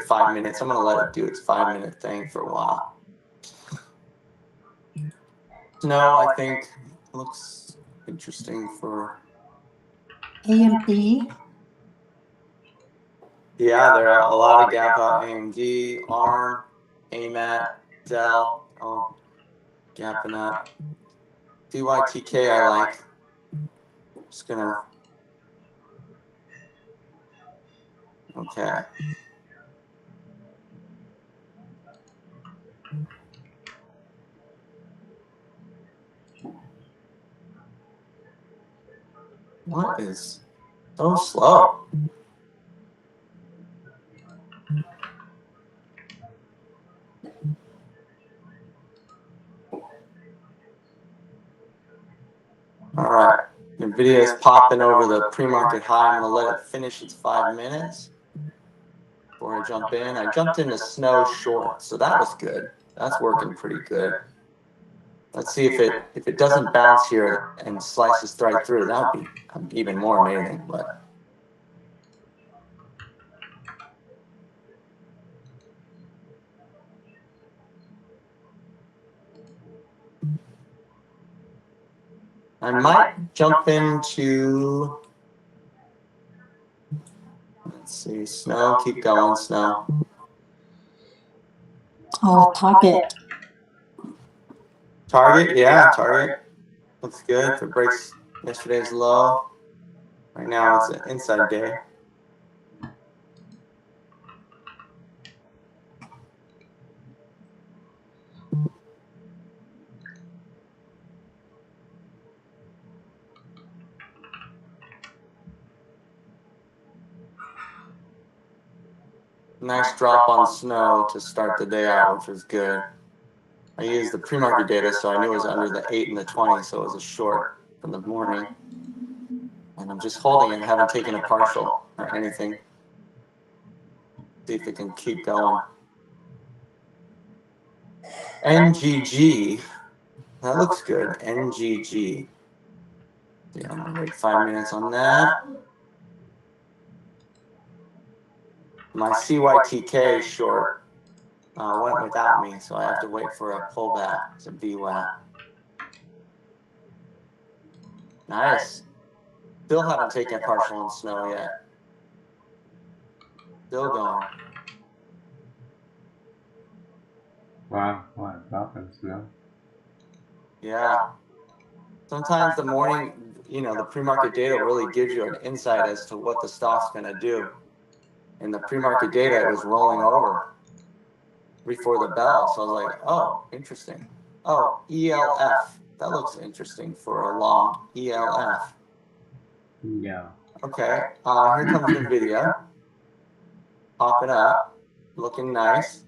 at 5 minutes. I'm going to let it do its 5-minute thing for a while. No, I think looks interesting for AMD. Yeah, there are a lot of gap out. AMD, ARM, AMAT, Dell. Oh, gapping up. DYTK I like. Just gonna. Okay. What is so slow? All right. NVIDIA is popping over the pre-market high. I'm going to let it finish its 5 minutes before I jump in. I jumped into snow short, so that was good. That's working pretty good. Let's see if it doesn't bounce here and slices right through. That would be even more amazing. But I might jump into, let's see, snow. Keep going, snow. Oh, Target. Target, yeah, Target. Looks good. If it breaks yesterday's low. Right now it's an inside day. Nice drop on snow to start the day out, which was good. I used the pre-market data, so I knew it was under the 8 and the 20, so it was a short from the morning. And I'm just holding it, haven't taken a partial or anything. See if it can keep going. NGG, that looks good. NGG. Yeah, I'm gonna wait 5 minutes on that. My CYTK short went without me, so I have to wait for a pullback. It's a VWAP. Nice. Still haven't taken a partial on snow yet. Still going. Wow, what happens now? Yeah. Sometimes the morning, the pre-market data really gives you an insight as to what the stock's going to do. In the pre-market data, it was rolling over before the bell. So I was like, oh, interesting. Oh, ELF. That looks interesting for a long ELF. Yeah. Okay. Here comes NVIDIA. Popping up. Looking nice.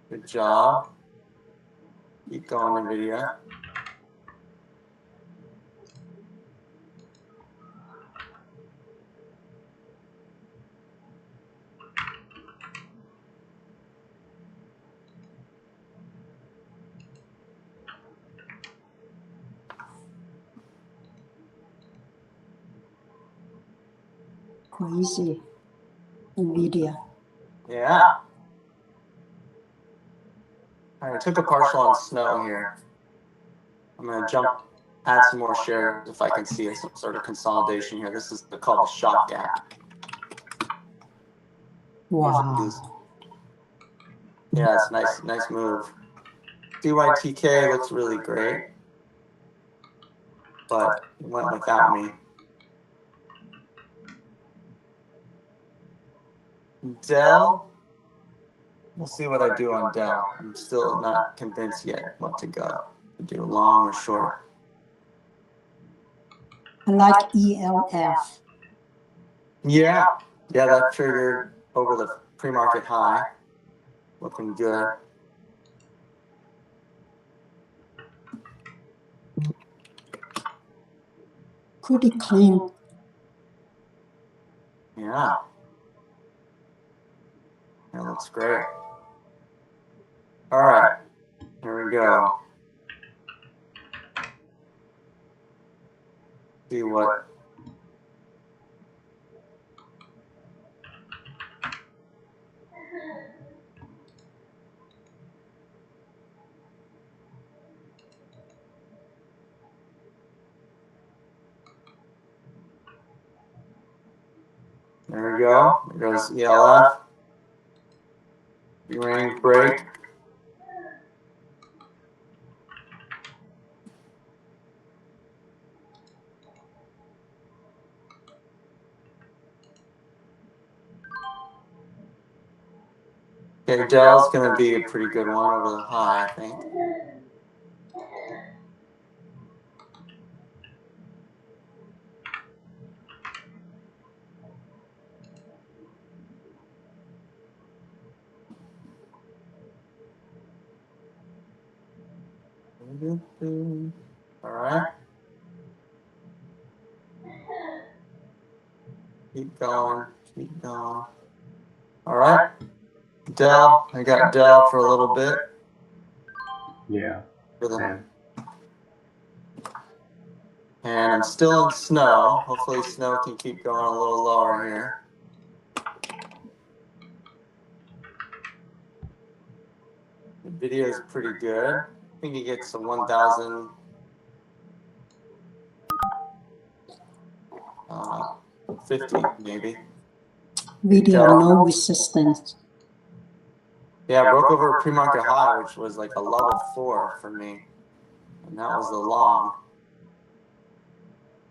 Good job. Keep going, NVIDIA. Crazy. NVIDIA. Yeah. All right, I took a partial on snow here. I'm going to add some more shares if I can see some sort of consolidation here. This is called the shock gap. Wow. Yeah, it's nice move. DYTK looks really great, but it went without me. Dell, we'll see what I do on Dell. I'm still not convinced yet what to go. To do long or short. I like ELF. Yeah, that triggered over the pre-market high. Looking good. Pretty clean. Yeah. That looks great. All right, here we go. See what There we go. There goes ELF. Range break. Okay, Dell's going to be a pretty good one over the high, I think. All right. Keep going. Keep going. All right. Dell. I got Dell for a little bit. Yeah. And I'm still in snow. Hopefully snow can keep going a little lower here. The video is pretty good. I think he gets to 1,000. 50 maybe. Video no resistance. Yeah, broke over a pre-market high, which was like a level 4 for me. And that was the long.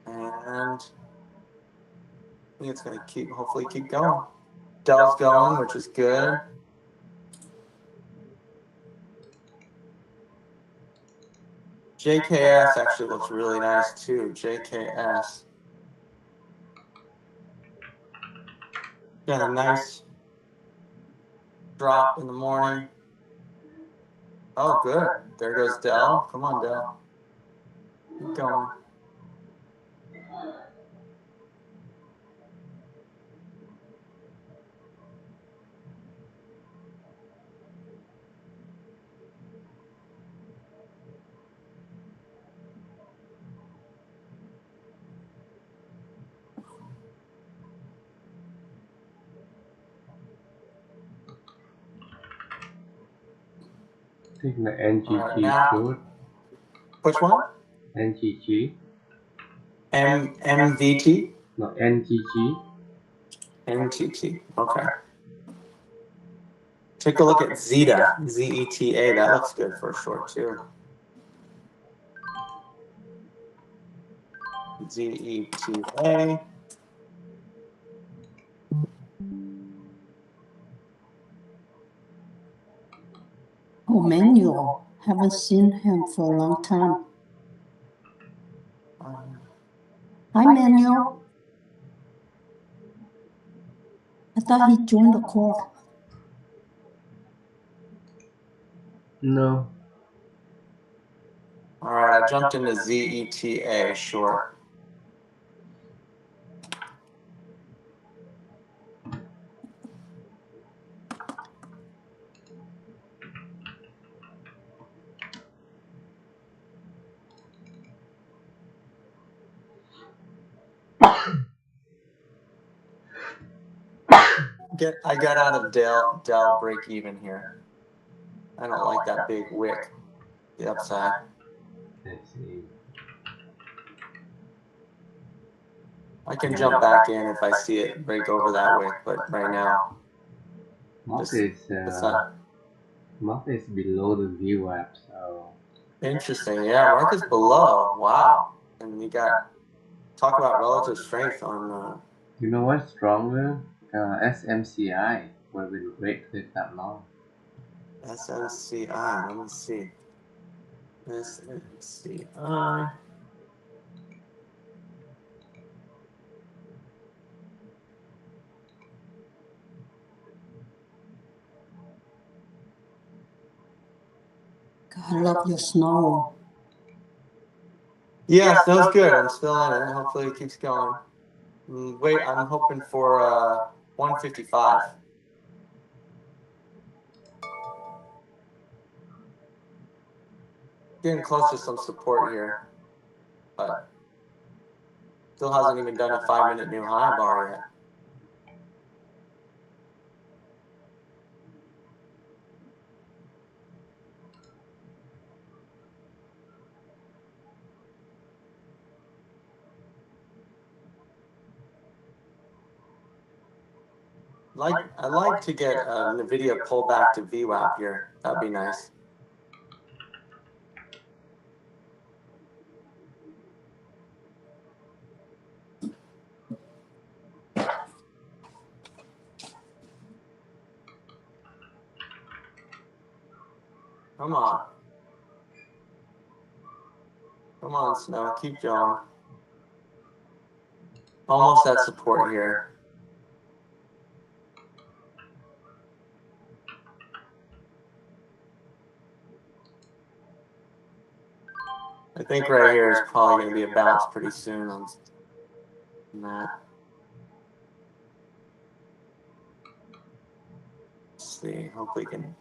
And I think it's going to hopefully keep going. Dell's going, which is good. JKS actually looks really nice too. JKS. Got a nice drop in the morning. Oh, good. There goes Dell. Come on, Dell. Keep going. I think the NGG good. Which one? NGG. MVT? No, NGG. NTT. Okay. Take a look at Zeta. ZETA. That looks good for a short too. ZETA. Oh, Manuel. Haven't seen him for a long time. Hi, Manuel. I thought he joined the call. No. All right, I jumped into ZETA short. I got out of Dell break even here. I don't like that big wick. The upside. Let's see. I can jump back in if I see it break over that wick, but right now, Market is below the VWAP, so. Interesting. Yeah, market's below. Wow. And you got talk about relative strength on. You know what's stronger? SMCI, where we wait click that long. SMCI. Let me see. SMCI. God, I love your snow. Yeah, snow's good. I'm still in it. Hopefully it keeps going. Wait, I'm hoping for 155. Getting close to some support here, but still hasn't even done a 5-minute new high bar yet. I'd like to get NVIDIA pullback to VWAP here. That'd be nice. Come on. Come on, Snow. Keep going. Almost at support here. I think right here is probably going to be a bounce pretty soon on that. Let's see. Hopefully we can.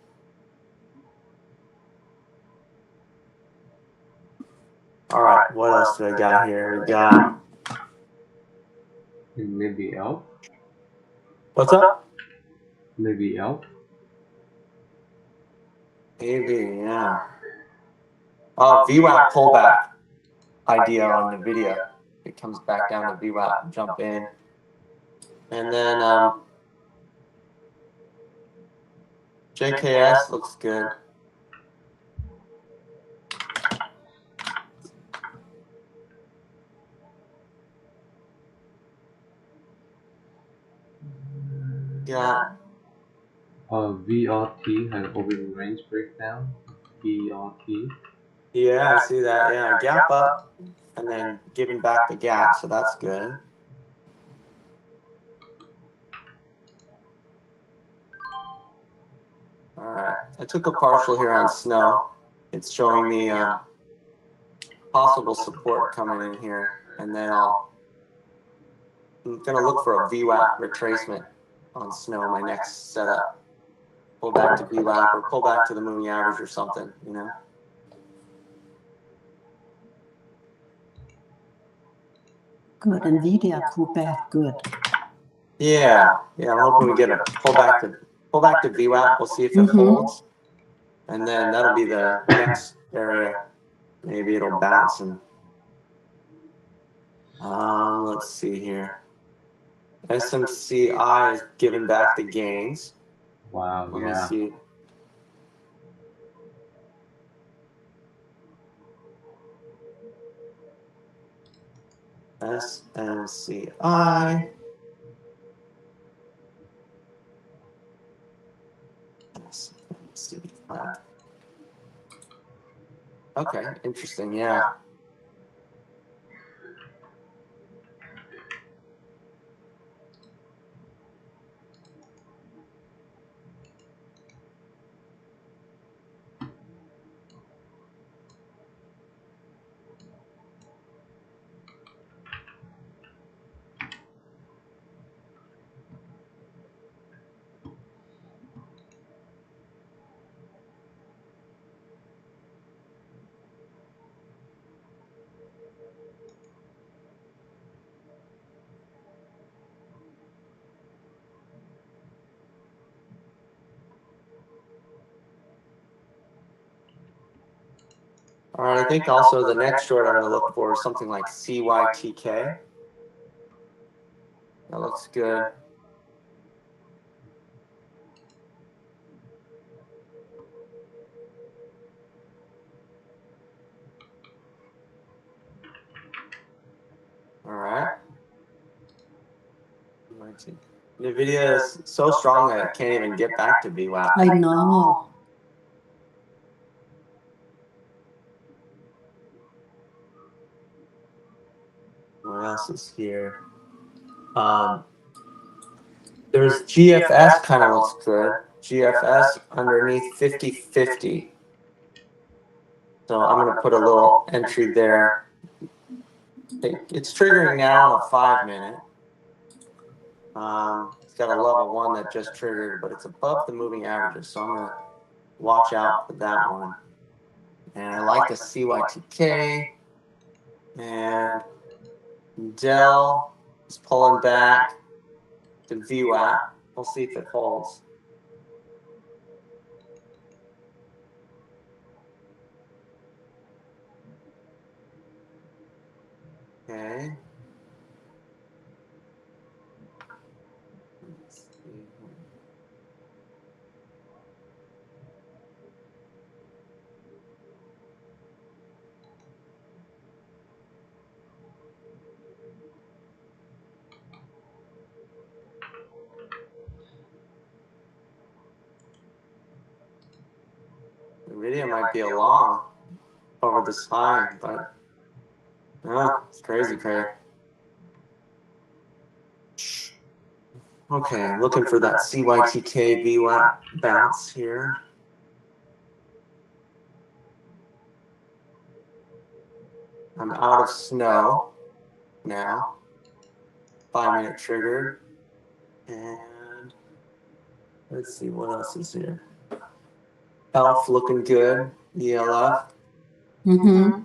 All right. What else do I got here? We got. Maybe elf. What's up? Maybe elf. Maybe, yeah. VWAP pullback idea on NVIDIA. It comes back down to VWAP, jump in. And then JKS looks good. Yeah. VRT has open range breakdown. VRT. Yeah, I see that. Yeah, gap up and then giving back the gap, so that's good. All right, I took a partial here on Snow. It's showing me possible support coming in here, and then I'm gonna look for a VWAP retracement on Snow, my next setup. Pull back to VWAP or pull back to the moving average or something, you know. Good. NVIDIA pullback. Good. Yeah, I'm hoping we get a pull back to VWAP. We'll see if it holds, and then that'll be the next area. Maybe it'll bounce and let's see here. SMCI is giving back the gains. Wow. Let me see. SMCI. Okay, interesting. Yeah. All right, I think also the next short I'm going to look for is something like CYTK. That looks good. All right. NVIDIA is so strong that it can't even get back to VWAP. I know. What else is here? There's GFS kind of looks good. GFS underneath 50/50. So I'm going to put a little entry there. It's triggering now on a 5-minute. It's got a level 1 that just triggered, but it's above the moving averages. So I'm going to watch out for that one. And I like the CYTK. And Dell is pulling back to VWAP. We'll see if it holds. Okay. Let's see. The video might be a long over the spine, but it's crazy. Okay, looking for that CYTK VWAP bounce here. I'm out of snow now. 5-minute trigger. And let's see what else is here. ELF looking good. ELF. Mm-hmm.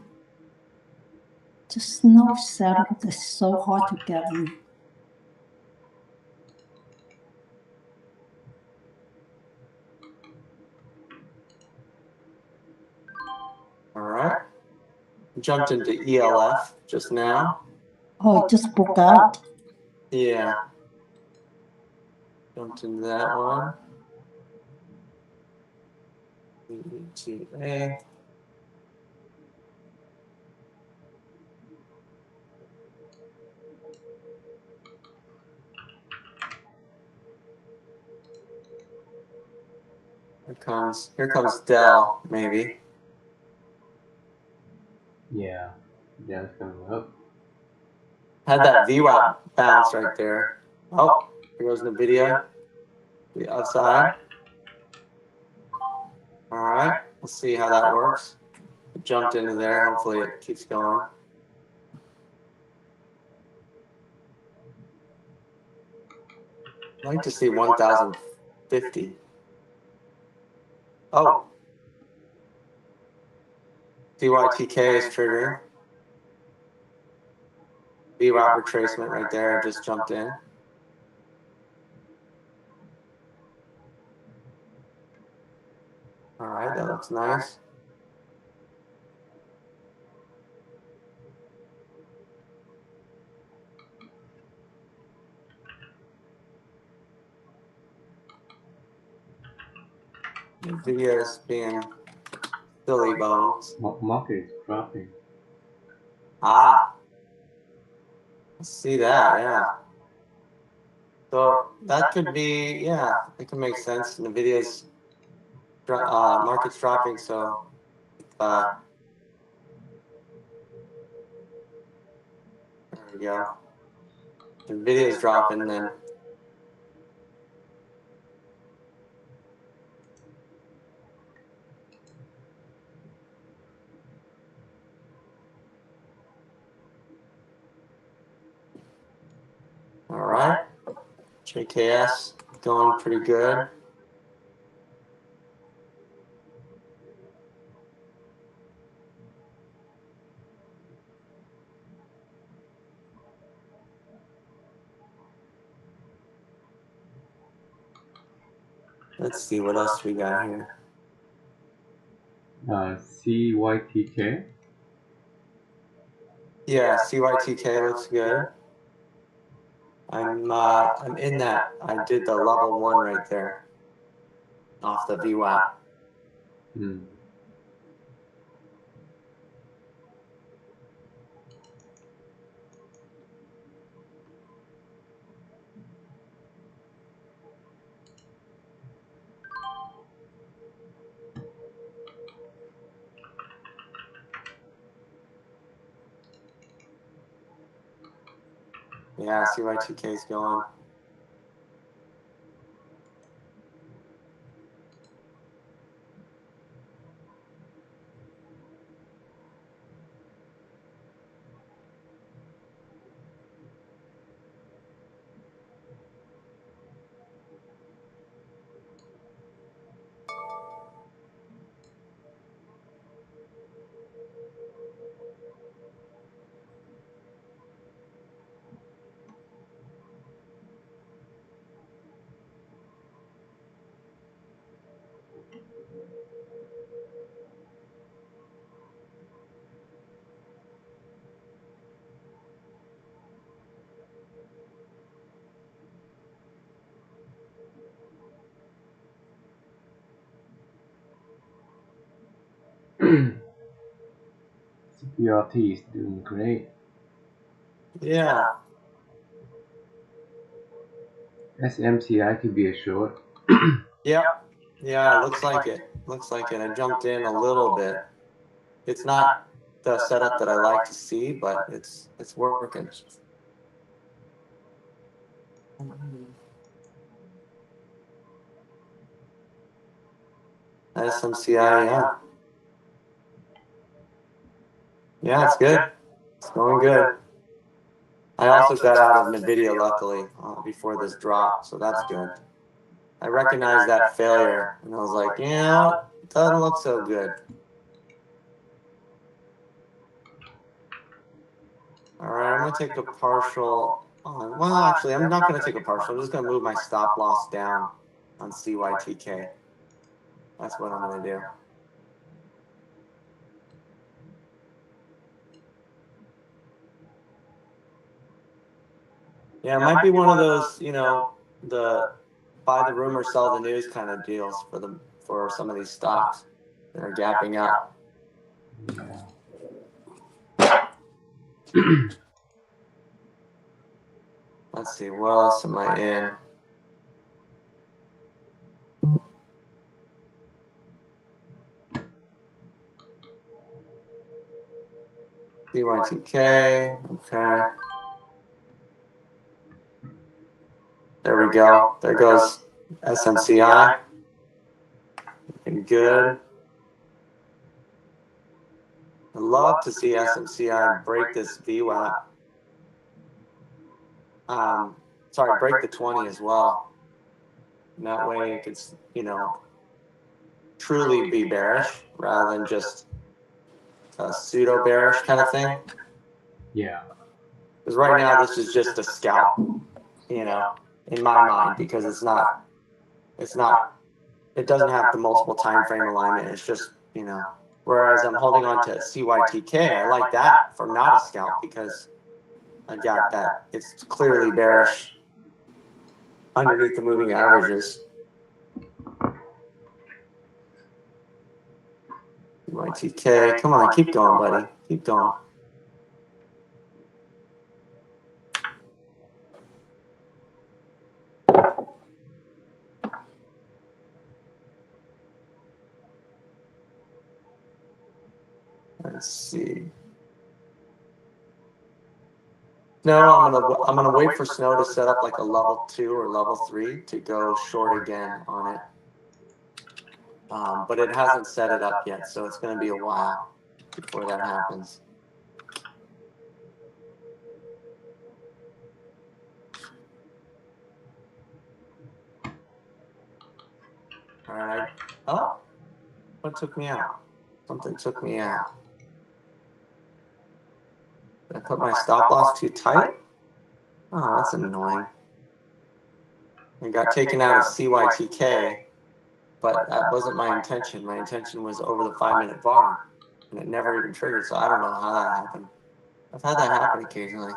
The snow settled. It's so hard to get in. All right. Jumped into ELF just now. Oh, it just broke out. Yeah. Jumped into that one. ETA. Here comes Dell, maybe. Yeah, Dell's coming up. Had that VWAP bounce right there. Oh, here goes NVIDIA. The outside. All right, let's see how that works. Jumped into there. Hopefully it keeps going. I'd like to see 1,050. Oh. CYTK is trigger. VWAP retracement right there. Just jumped in. All right, that looks nice. The video is being silly bones. Market is dropping. Ah, I see that, yeah. So that could be, yeah, it can make sense. And the video's market's dropping, so there we go. The video's dropping, then all right. JKS going pretty good. Let's see what else we got here. CYTK. Yeah, CYTK looks good. I'm in that. I did the level 1 right there off the VWAP. Yeah, CYTK is going. CPRT is doing great. Yeah. SMCI could be a short. Yeah, yeah, it looks like it. Looks like it. I jumped in a little bit. It's not the setup that I like to see, but it's working. SMCI, yeah. Yeah, it's good. It's going good. I also got out of NVIDIA, luckily, before this drop, so that's good. I recognized that failure, and I was like, yeah, it doesn't look so good. All right, I'm going to take a partial. Well, actually, I'm not going to take a partial. I'm just going to move my stop loss down on CYTK. That's what I'm going to do. Yeah, it might be one of those, the buy the rumor, sell the news kind of deals for some of these stocks that are gapping up. Yeah. Let's see, what else am I in? CYTK, okay. There we go. There goes SMCI. Looking good. I'd love to see SMCI break this VWAP. Sorry, break the 20 as well. And that way it could, truly be bearish rather than just a pseudo bearish kind of thing. Yeah. Because right now this is just a scalp, in my mind, because it doesn't have the multiple time frame alignment. It's just, whereas I'm holding on to CYTK, I like that for not a scalp because I got that. It's clearly bearish underneath the moving averages. CYTK, come on, keep going, buddy. Keep going. Let's see. No, I'm gonna wait for Snow to set up like a level 2 or level 3 to go short again on it. But it hasn't set it up yet, so it's gonna be a while before that happens. All right. Oh, what took me out? Something took me out. Did I put my stop loss too tight? Oh, that's annoying. I got taken out of CYTK, but that wasn't my intention. My intention was over the 5-minute bar, and it never even triggered, so I don't know how that happened. I've had that happen occasionally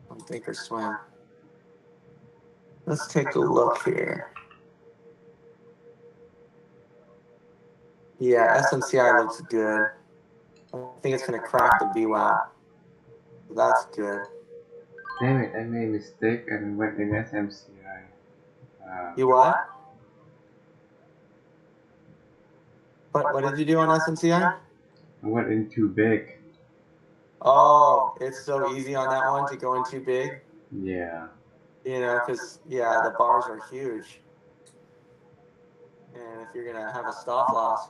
on Thinkorswim. Let's take a look here. Yeah, SMCI looks good. I think it's going to crack the VWAP. That's good. Damn it, I made a mistake and went in SMCI. You what? What did you do on SMCI? I went in too big. Oh, it's so easy on that one to go in too big. Yeah. Because, the bars are huge. And if you're going to have a stop loss.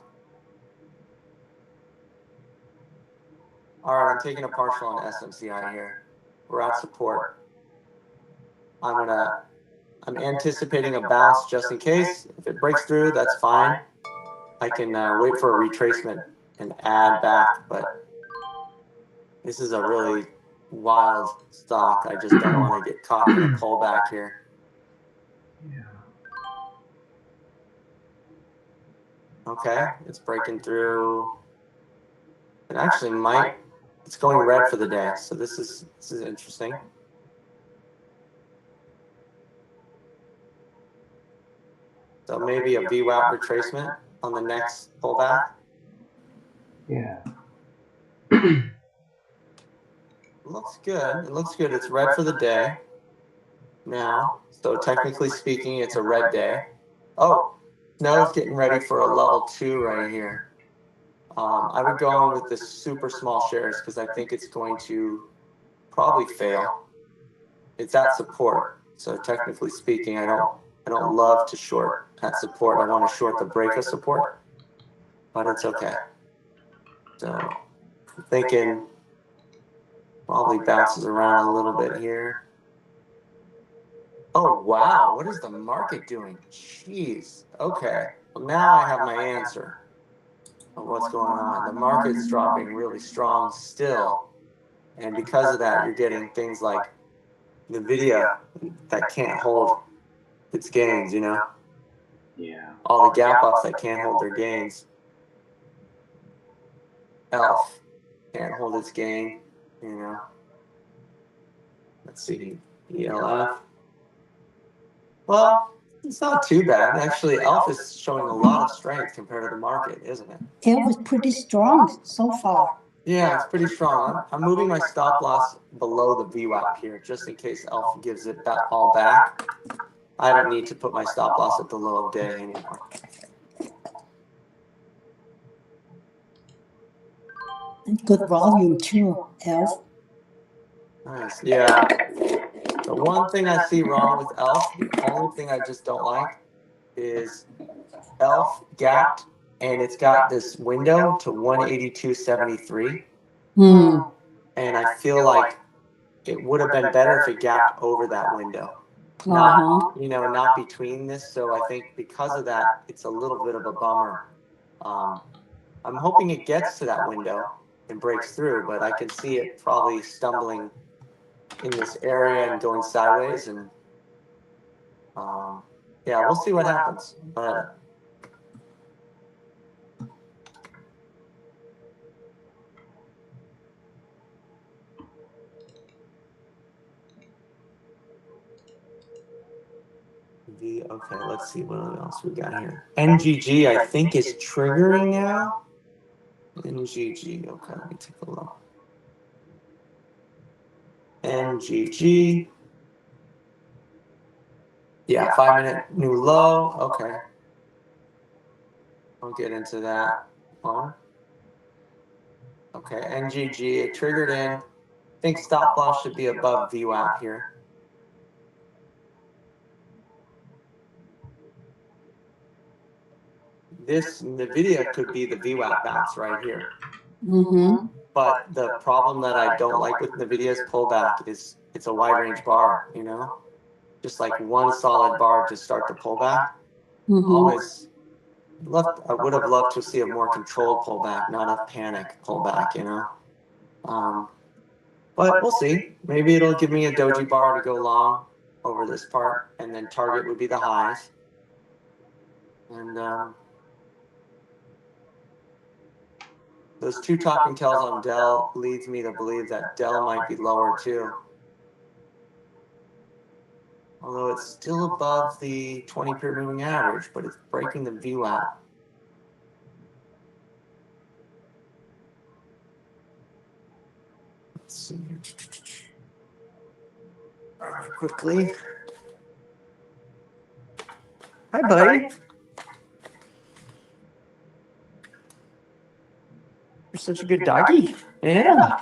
All right, I'm taking a partial on SMCI here. We're at support. I'm anticipating a bounce just in case. If it breaks through, that's fine. I can wait for a retracement and add back, but this is a really wild stock. I just don't want to get caught in a pullback here. Yeah. Okay, it's breaking through. It actually might. It's going red for the day, so this is interesting. So maybe a VWAP retracement on the next pullback. Yeah. Looks good. It looks good. It's red for the day. now. So technically speaking, it's a red day. Oh, Snow's getting ready for a level 2 right here. I would go in with the super small shares because I think it's going to probably fail. It's at support. So technically speaking, I don't love to short at support. I want to short the break of support, but it's okay. So I'm thinking probably bounces around a little bit here. Oh, wow. What is the market doing? Jeez. Okay. Well, now I have my answer of what's going on. The market's dropping really strong still. And because of that, you're getting things like NVIDIA that can't hold its gains, you know? Yeah. All the gap ups that can't hold their gains. ELF can't hold its gain, you know? Let's see. ELF. Well, it's not too bad. Actually, ELF is showing a lot of strength compared to the market, isn't it? It was pretty strong so far. Yeah, it's pretty strong. I'm moving my stop loss below the VWAP here, just in case ELF gives it that all back. I don't need to put my stop loss at the low of day anymore. And good volume too, Elf. Nice. Yeah. The one thing I see wrong with ELF, the only thing I just don't like, is ELF gapped and it's got this window to 182.73. And I feel like it would have been better if it gapped over that window. Not, not between this. So I think because of that, it's a little bit of a bummer. I'm hoping it gets to that window and breaks through, but I can see it probably stumbling in this area and going sideways. And yeah, we'll see what happens. But okay, let's see what else we got here. NGG, I think, is triggering now. NGG, okay, let me take a look. NGG. Yeah, 5-minute new low. Okay. I'll get into that one. Okay, NGG, it triggered in. I think stop loss should be above VWAP here. This NVIDIA could be the VWAP bounce right here. But the problem that I don't like with NVIDIA's pullback is it's a wide range bar, you know? Just like one solid bar to start the pullback. Always I would have loved to see a more controlled pullback, not a panic pullback, you know? But we'll see. Maybe it'll give me a doji bar to go long over this part, and then target would be the highs. And those two topping tails on Dell leads me to believe that Dell might be lower too. Although it's still above the 20-period moving average, but it's breaking the VWAP. Let's see here. All right, quickly. Hi, buddy. You're such a good doggy. Yeah.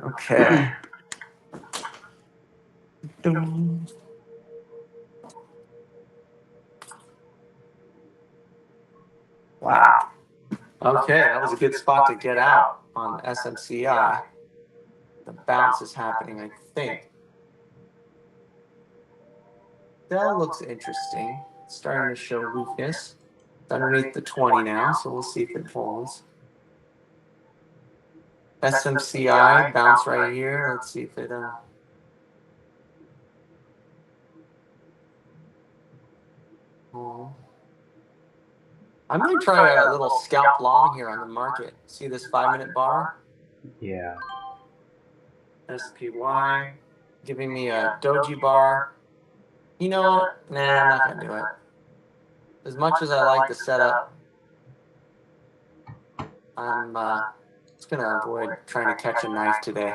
Okay. Wow. Okay, that was a good spot to get out on SMCI. The bounce is happening, I think. Dell looks interesting. It's starting to show weakness. It's underneath the 20 now, so we'll see if it holds. SMCI, bounce right here. Let's see if it I'm going to try a little scalp long here on the market. See this 5-minute bar? Yeah. SPY, giving me a doji bar. You know what? Nah, I'm not going to do it. As much as I like the setup, I'm Just gonna avoid trying to catch a knife today.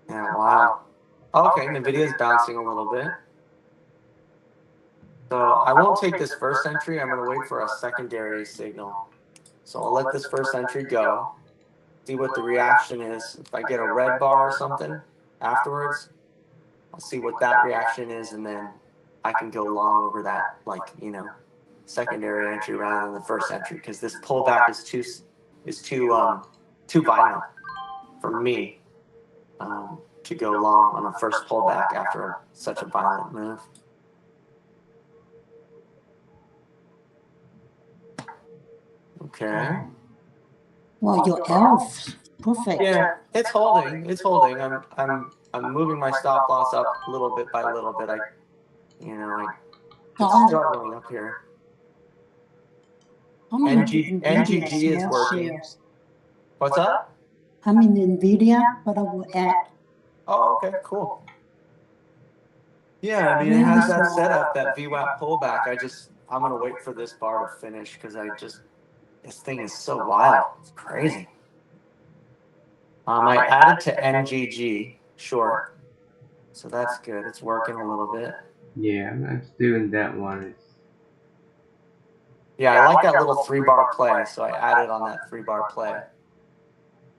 Yeah, wow. Okay, NVIDIA's bouncing a little bit. So I won't take this first entry. I'm gonna wait for a secondary signal. So I'll let this first entry go, see what the reaction is. If I get a red bar or something afterwards, I'll see what that reaction is, and then I can go long over that, like, secondary entry rather than the first entry, because this pullback is too violent for me to go long on a first pullback after such a violent move. Okay. Well, your elf, perfect. Yeah, it's holding. It's holding. I'm moving my stop loss up little bit by little bit. It's struggling up here. I'm in NGG is small working. shares. What's up? I'm in NVIDIA, but I will add. Oh, okay, cool. Yeah, I mean, it has that setup, that VWAP pullback. I'm gonna wait for this bar to finish because this thing is so wild. It's crazy. I added to NGG short, so that's good. It's working a little bit. Yeah, I'm still in that one. Yeah, I like that little 3-bar play, so I added on that 3-bar play.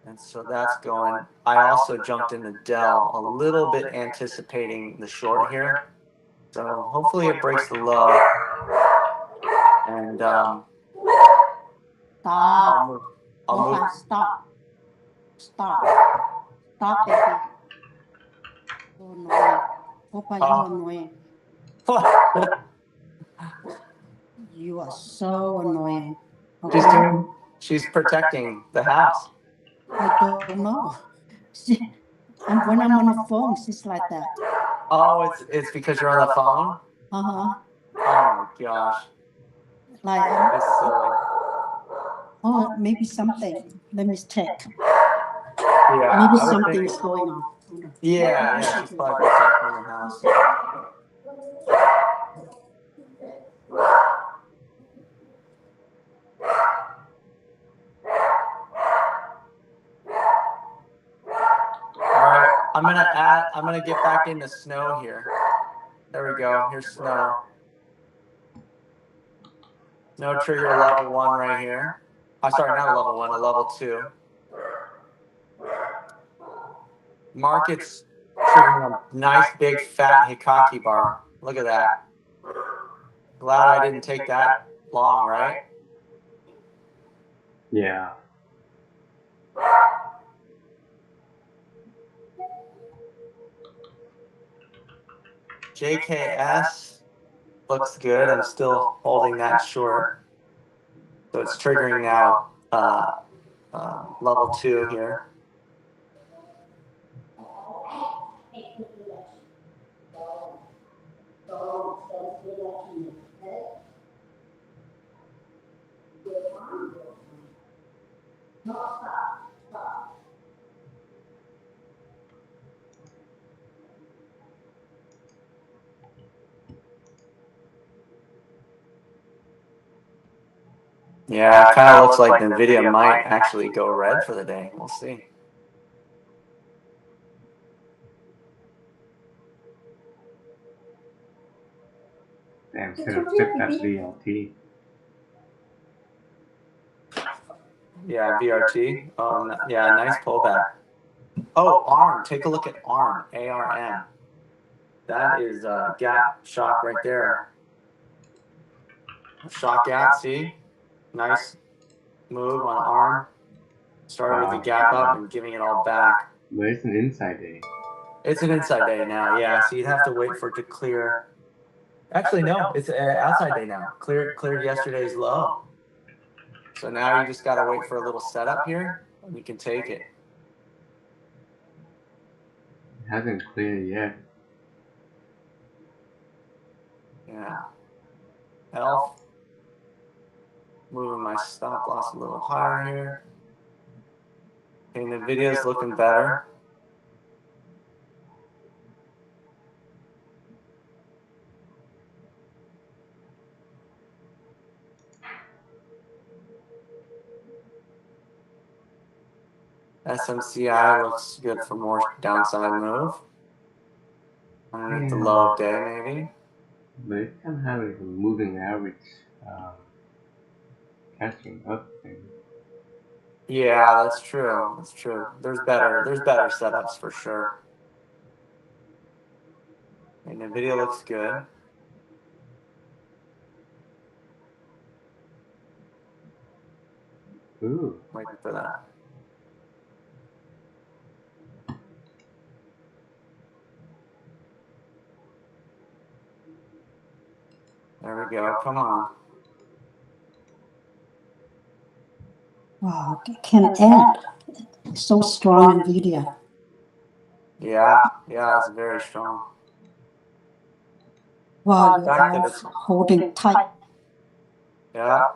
And so that's going. I also jumped into Dell a little bit, anticipating the short here. So hopefully it breaks the low. And Stop. I'll move. Stop. Stop, baby. So annoying. Papa, you annoying. You are so annoying. Okay? She's protecting the house. I don't know. When I'm on the phone, she's like that. Oh, it's because you're on the phone? Uh-huh. Oh my gosh. Like, That's silly. oh, maybe something. Let me check. Yeah. Maybe something's going on. Yeah, she's probably protecting the house. Alright, I'm gonna get back into snow here. There we go. Here's snow. Snow trigger level 1 right here. Sorry, not a level 1, a level 2. Market's triggering a nice big fat Hikaki bar. Look at that. Glad I didn't take that long, right? Yeah. JKS looks good. I'm still holding that short. So it's triggering now level 2 here. Yeah, it kind of looks like NVIDIA might actually go red for the day. We'll see. Damn, should have checked that VLT. Yeah, BRT. Oh, yeah, nice pullback. Oh, ARM. Take a look at ARM. ARM. That is a gap shock right there. Shock gap, see? Nice move on ARM. Started with the gap up and giving it all back. But it's an inside day. It's an inside day now, yeah. So you'd have to wait for it to clear. Actually, no, it's an outside day now. Cleared yesterday's low. So now you just got to wait for a little setup here, and you can take it. It hasn't cleared yet. Yeah. Elf. Moving my stop loss a little higher here. Okay, the video's looking better. SMCI looks good for more downside move. Underneath the low of day, maybe. But it can have a moving average catching up thing. Yeah, that's true. That's true. There's better setups for sure. And the video looks good. Ooh. Waiting for that. There we go. Come on. Wow, can add so strong NVIDIA. Yeah, it's very strong. Wow, you are holding tight. Yeah.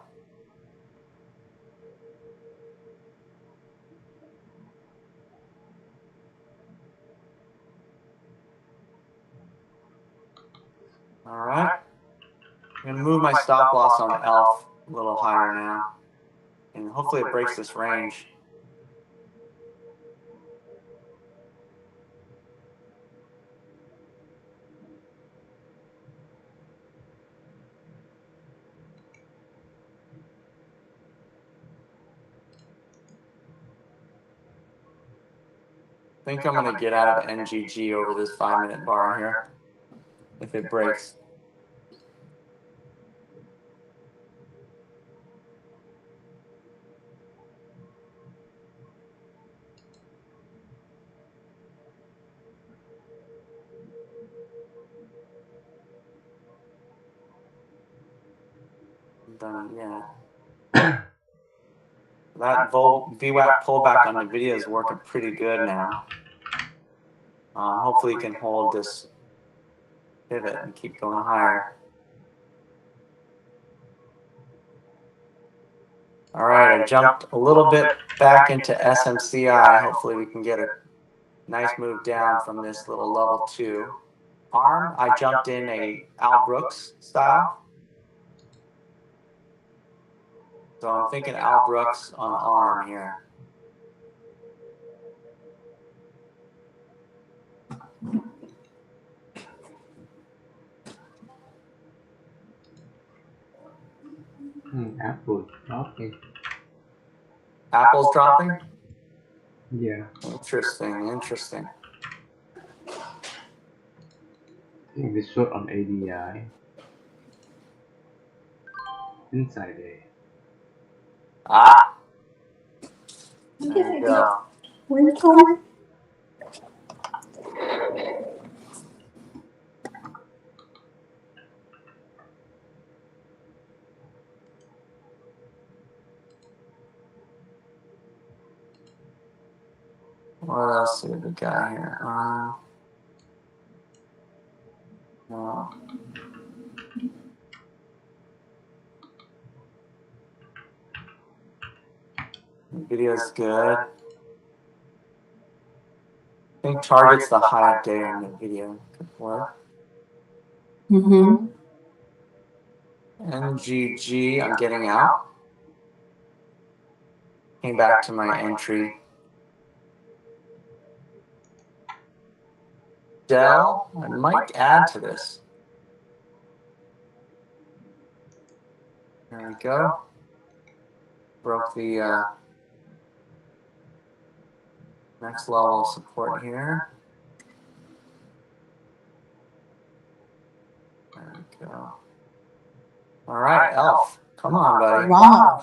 All right. I'm going to move my stop loss on ELF a little higher now. And hopefully it breaks this range. I think I'm going to get out of NGG over this 5-minute bar here if it breaks. Done yet. That VWAP pullback on NVIDIA is working pretty good now. Hopefully you can hold this pivot and keep going higher. All right, I jumped a little bit back into SMCI. Hopefully we can get a nice move down from this little level 2. ARM, I jumped in a Al Brooks style. So I'm thinking Al Brooks on ARM here. Apple dropping. Apple's dropping? Yeah. Interesting. I think this short on ADI. Inside A. Ah! There you go. Where you going? What else do we got here? No. Video's good. I think targets the high of day on the video. Could work. Mm-hmm. NGG, I'm getting out. Came back to my entry. Dell, I might add to this. There we go. Broke the next level of support here. There we go. All right, ELF. Come on, buddy. Wow.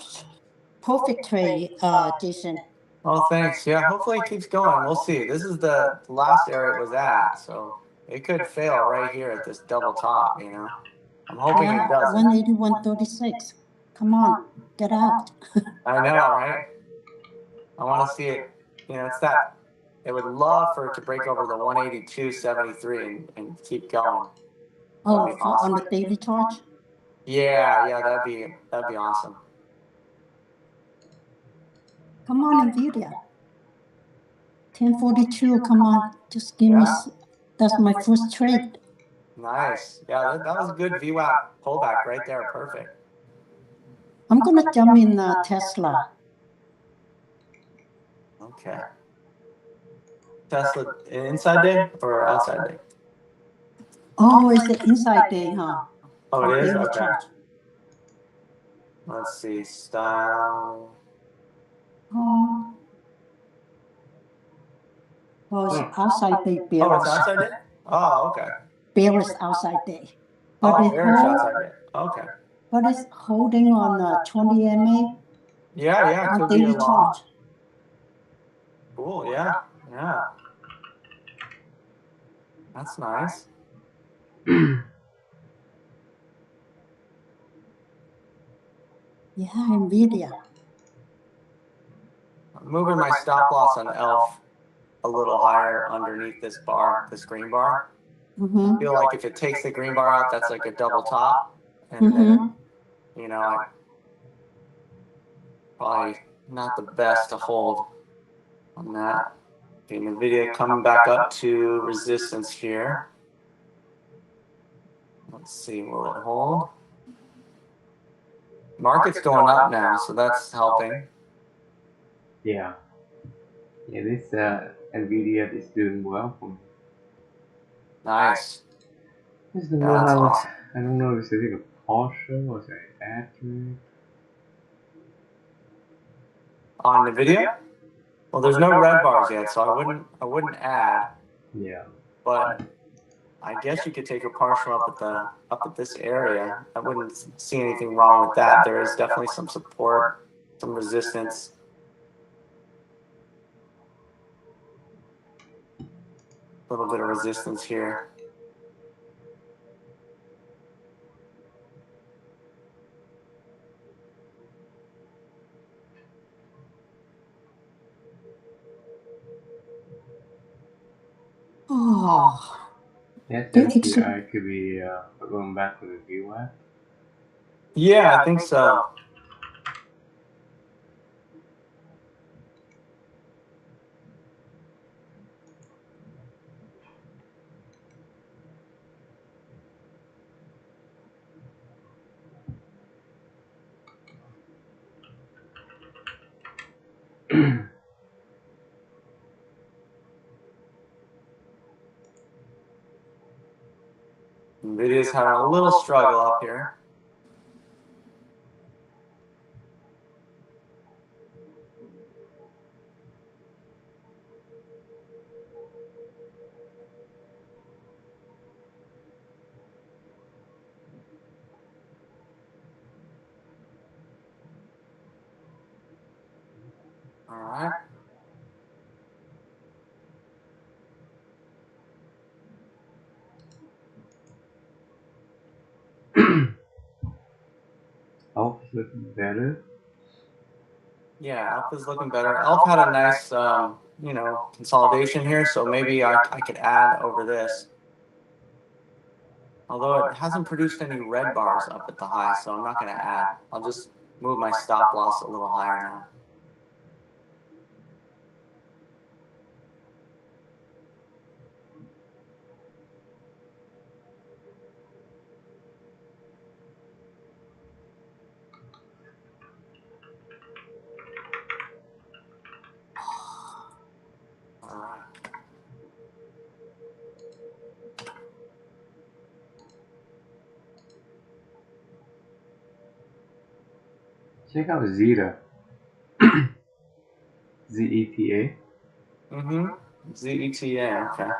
Perfect trade, Jason. Oh, thanks. Yeah, hopefully it keeps going. We'll see. This is the last area it was at, so it could fail right here at this double top, you know. I'm hoping it doesn't. 181.36. Come on, get out. I know, right? I want to see it. You know, it's that. It would love for it to break over the 182.73 and keep going. Oh, That'd be awesome. on the daily chart? Yeah, that'd be awesome. Come on, NVIDIA. 1042, come on. Just give me, that's my first trade. Nice. Yeah, that was a good VWAP pullback right there. Perfect. I'm going to jump in Tesla. Okay. Tesla inside day or outside day? Oh, it's the inside day, huh? Oh, it is? Daily Okay. charge. Let's see. Style. Oh, it's outside day. Oh, Bearish. it's outside day? Oh, okay. Bearish outside day. But Oh, it bearish hold, outside day. Okay. but it's holding on 20 MA Yeah, on could be a daily long. charge. Cool, yeah. That's nice. Yeah, Nvidia. I'm moving my stop loss on ELF a little higher underneath this bar, this green bar. I feel like if it takes the green bar out, that's like a double top. And then, probably not the best to hold on that. Okay, NVIDIA coming back up to resistance here. Let's see, will it hold? Market's going up now, so that's helping. Yeah, this NVIDIA is doing well for me. Nice. I just don't Yeah, know that's how. awesome. I don't know if it's like a partial or is it accurate. On NVIDIA? Well, there's no red bars yet, so I wouldn't add. Yeah. But I guess you could take a partial up at this area. I wouldn't see anything wrong with that. There is definitely some support, some resistance. A little bit of resistance here. Oh, SMCI could be going back to the VWAP. Yeah, I think so. NVIDIA's having a little struggle up here. All right. ELF is looking better. Yeah, ELF is looking better. ELF had a nice, consolidation here, so maybe I could add over this. Although it hasn't produced any red bars up at the high, so I'm not going to add. I'll just move my stop loss a little higher now. All right. Check out Zeta. ZETA. ZETA, okay.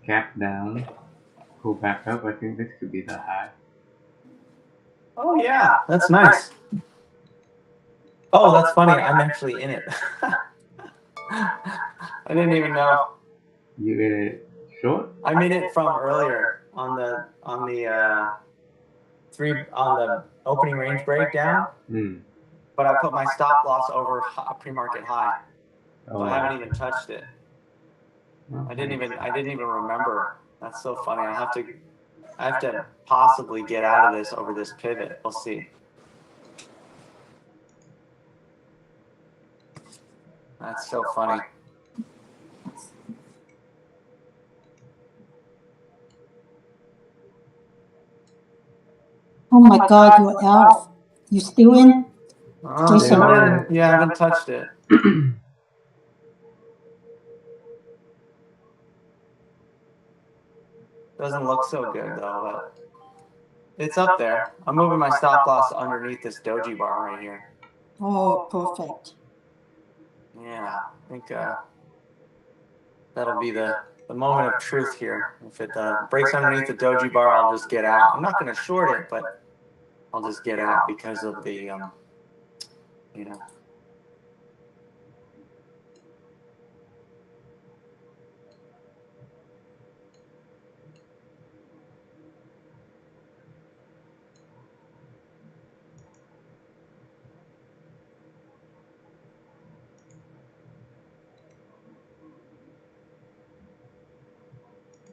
Gap down. Go back up. I think this could be the high. Oh, yeah, that's nice. Oh, that's funny. I'm actually in it. I didn't even know. You in it short? I'm in it from earlier on the opening range breakdown. But I put my stop loss over a pre-market high. So I haven't even touched it. I didn't even remember. That's so funny. I have to possibly get out of this over this pivot. We'll see. That's so funny. Oh my God, your ELF. You still in? Oh, Just a- you haven't touched it. Doesn't look so good though, but it's up there. I'm moving my stop loss underneath this doji bar right here. Oh, perfect. Yeah, I think that'll be the moment of truth here. If it breaks underneath the doji bar, I'll just get out. I'm not going to short it, but I'll just get out because of the, you know.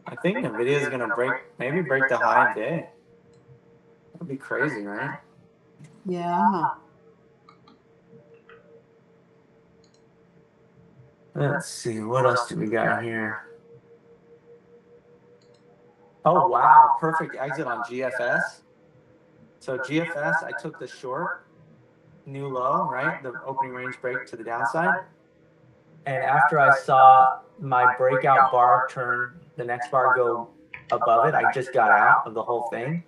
I think NVIDIA is going to maybe break the high of day. That'd be crazy, right? Yeah. Let's see, what else do we got here? Oh, wow, perfect exit on GFS. So GFS, I took the short, new low, right? The opening range break to the downside. And after I saw my breakout bar turn, the next bar go above it, I just got out of the whole thing.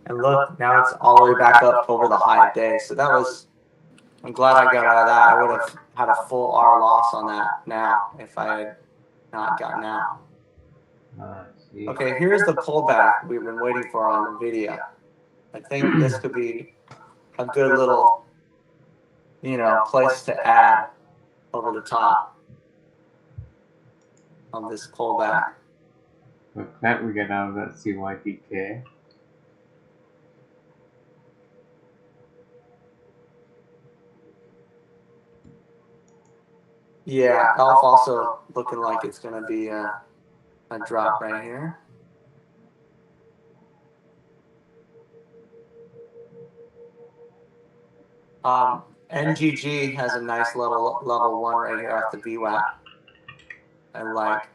And look, now it's all the way back up over the high of day. So that was, I'm glad I got out of that. I would have had a full R loss on that now if I had not gotten out. Okay, here's the pullback we've been waiting for on NVIDIA. I think this could be a good little, place to add over the top of this pullback. We're glad we get out of that CYTK. Yeah, ELF also looking like it's going to be a drop right here. NGG has a nice level 1 right here off the VWAP. I like.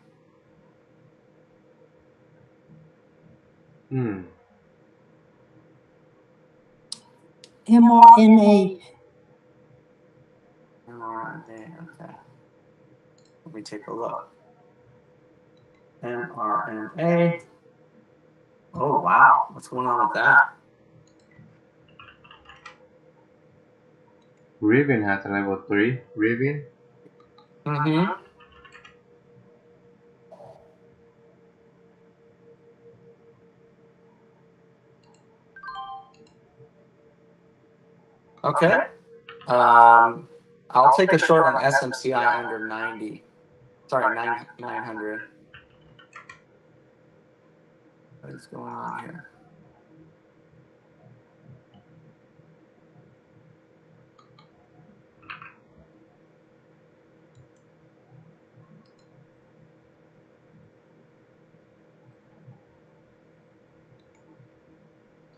mRNA. mRNA, okay. Let me take a look. mRNA. Oh, wow. What's going on with that? Rivian has a level 3. Rivian? Mm-hmm. Okay. I'll take a short on SMCI under 90. Sorry, 900. What is going on here?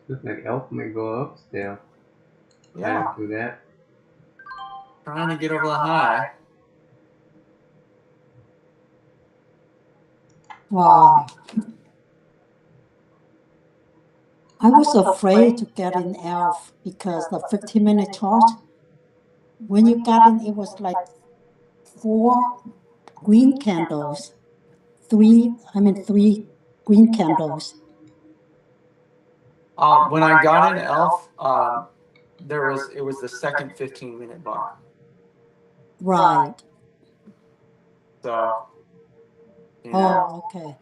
Looks like ELF may go up still. Yeah. Do that. Trying to get over the high. Wow. I was afraid to get in ELF because the 15-minute chart, when you got in, it was like 4 green candles, 3 green candles. When I got in ELF, it was the second 15-minute bar. Right. So. Oh, okay.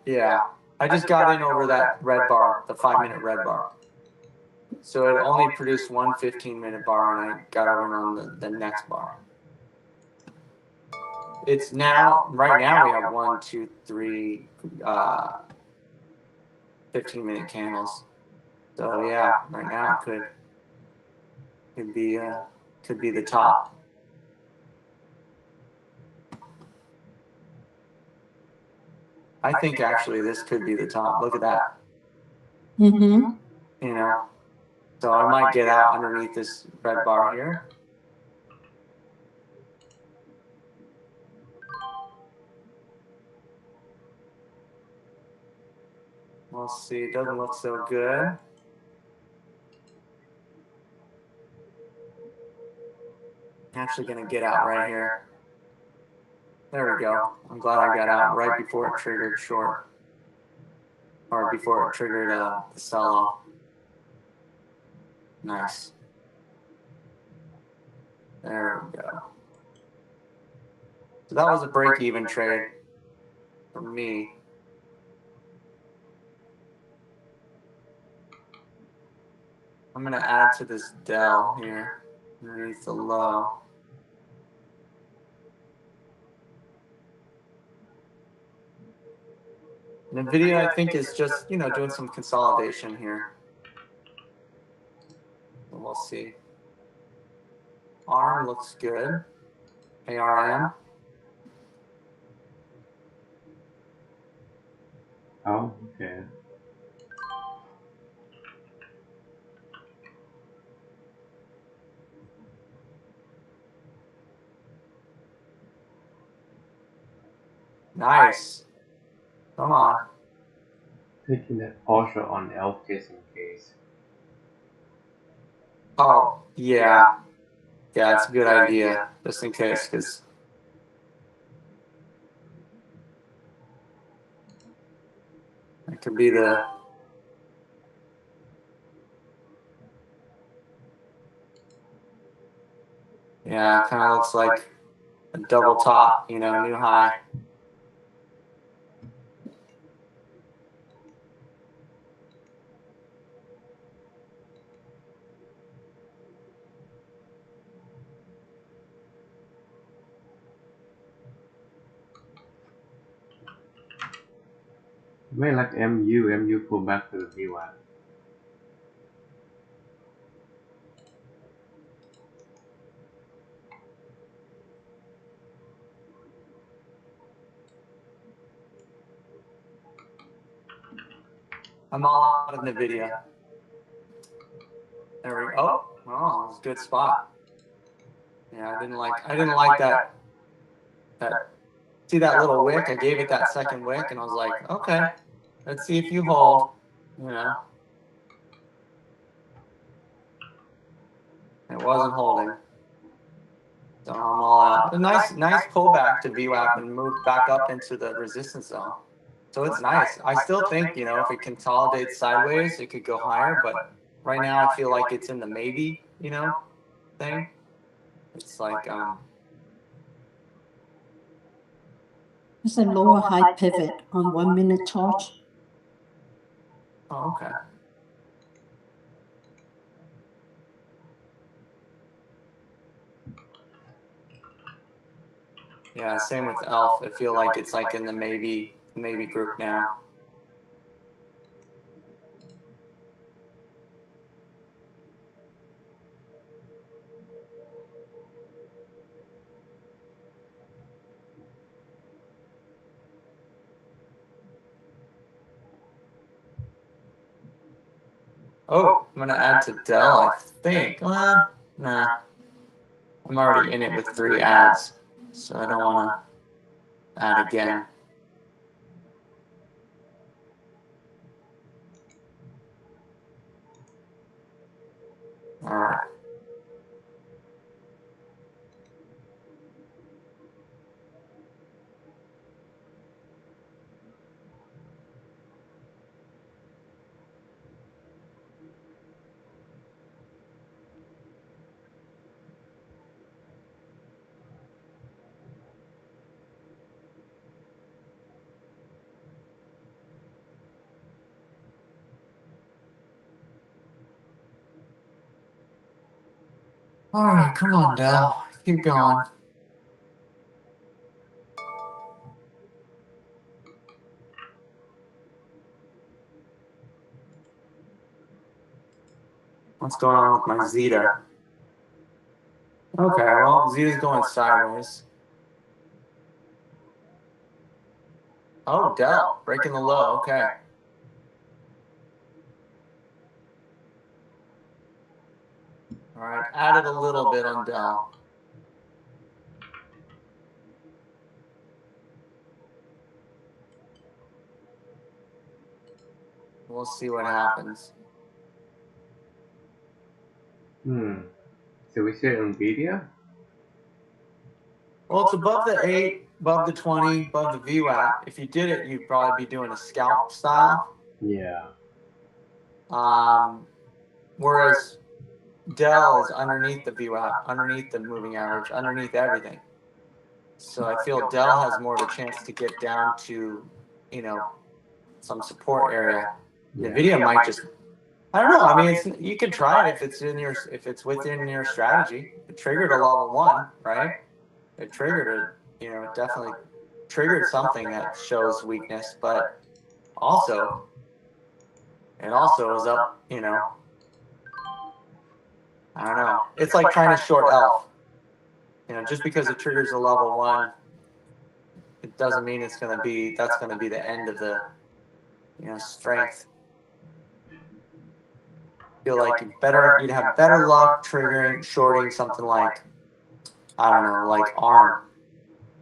Yeah. I just got in over that red bar, the 5-minute red bar. So it only produced one 15-minute bar, and I got over on the next bar. It's now, right now we have 1, 2, 3, 15-minute candles. So yeah, right now it could be the top. I think actually this could be the top. Look at that. Mm-hmm. So I might get out underneath this red bar here. We'll see. It doesn't look so good. I'm actually going to get out right here. There we go. I'm glad I got out right before it triggered short. Or before it triggered the sell-off. Nice. There we go. So that was a break-even trade for me. I'm going to add to this Dell here underneath the low. NVIDIA, I think, is just, doing some consolidation here. We'll see. ARM looks good. ARM. Oh, okay. Nice. Come on. Taking that Porsche on ELF just in case. Oh, yeah. Yeah, it's a good idea, just in case, because it could be the... Yeah, it kind of looks like a double top, new high. May like MU pull back to the VWAP. I'm all out of NVIDIA. There we go. Oh, that's a good spot. Yeah, I didn't like that. See that little wick? I gave it that second wick, and I was like, okay, let's see if you hold. It wasn't holding. So I'm all out. A nice pullback to VWAP and move back up into the resistance zone. So it's nice. I still think, if it consolidates sideways, it could go higher. But right now, I feel like it's in the maybe, thing. It's like, It's a lower high pivot on 1 minute chart. oh, okay. Yeah, same with ELF. I feel like it's like in the maybe group now. Oh, I'm gonna add to Dell, I think. Well, nah. I'm already in it with 3 ads, so I don't want to add again. All right. All right, come on, Dell. Keep going. What's going on with my Zeta? Okay, well, Zeta's going sideways. Oh, Dell, breaking the low. Okay. All right, added a little bit on Dell. We'll see what happens. So we say NVIDIA? Well, it's above the 8, above the 20, above the VWAP. If you did it, you'd probably be doing a scalp style. Yeah. Whereas Dell is underneath the VWAP, underneath the moving average, underneath everything. So I feel Dell has more of a chance to get down to, some support area. Yeah. NVIDIA might just, I don't know. I mean, you could try it if it's within your strategy. It triggered a level 1, right? It triggered it definitely triggered something that shows weakness, but it also is up, I don't know. It's like trying to short ELF. Just because it triggers a level 1, it doesn't mean that's going to be the end of the, strength. Feel like you'd have better luck shorting something like, I don't know, like ARM,